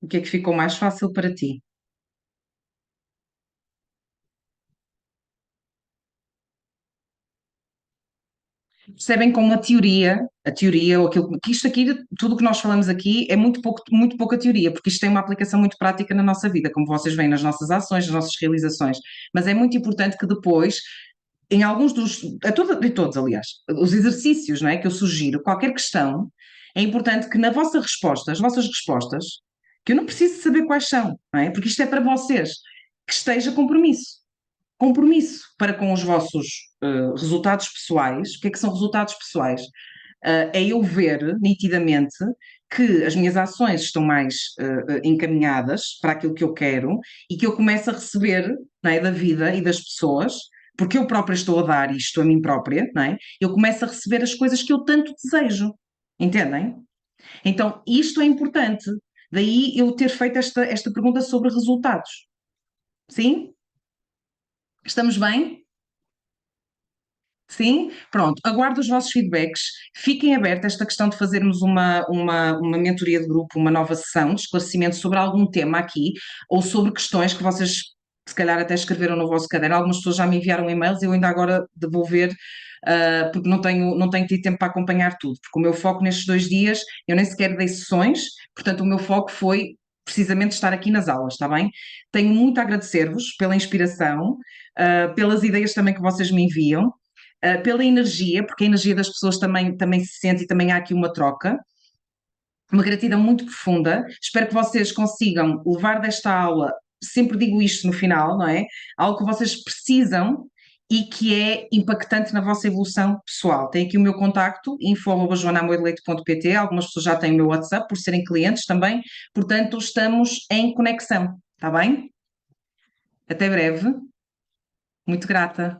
O que é que ficou mais fácil para ti? Percebem como a teoria, ou aquilo que isto aqui, tudo o que nós falamos aqui é muito pouca teoria, porque isto tem uma aplicação muito prática na nossa vida, como vocês veem nas nossas ações, nas nossas realizações. Mas é muito importante que depois, em alguns dos, de todos, aliás, os exercícios, não é, que eu sugiro, qualquer questão, é importante que na vossa resposta, as vossas respostas, que eu não preciso saber quais são, não é? Porque isto é para vocês, que esteja compromisso. Compromisso para com os vossos resultados pessoais. O que é que são resultados pessoais? É eu ver nitidamente que as minhas ações estão mais encaminhadas para aquilo que eu quero e que eu começo a receber, não é, da vida e das pessoas, porque eu própria estou a dar isto a mim própria, não é? Eu começo a receber as coisas que eu tanto desejo, entendem? Então, isto é importante. Daí eu ter feito esta pergunta sobre resultados. Sim? Estamos bem? Sim? Pronto, aguardo os vossos feedbacks. Fiquem abertos a esta questão de fazermos uma mentoria de grupo, uma nova sessão de esclarecimento sobre algum tema aqui, ou sobre questões que vocês, se calhar, até escreveram no vosso caderno. Algumas pessoas já me enviaram e-mails, eu ainda agora devolver, porque não tenho tido tempo para acompanhar tudo, porque o meu foco nestes 2 dias, eu nem sequer dei sessões, portanto, o meu foco foi precisamente estar aqui nas aulas, está bem? Tenho muito a agradecer-vos pela inspiração, pelas ideias também que vocês me enviam, pela energia, porque a energia das pessoas também se sente e também há aqui uma troca. Uma gratidão muito profunda. Espero que vocês consigam levar desta aula, sempre digo isto no final, não é? Algo que vocês precisam e que é impactante na vossa evolução pessoal. Tem aqui o meu contacto, info@joanamoidoleite.pt. Algumas pessoas já têm o meu WhatsApp, por serem clientes também, portanto, estamos em conexão, está bem? Até breve, muito grata.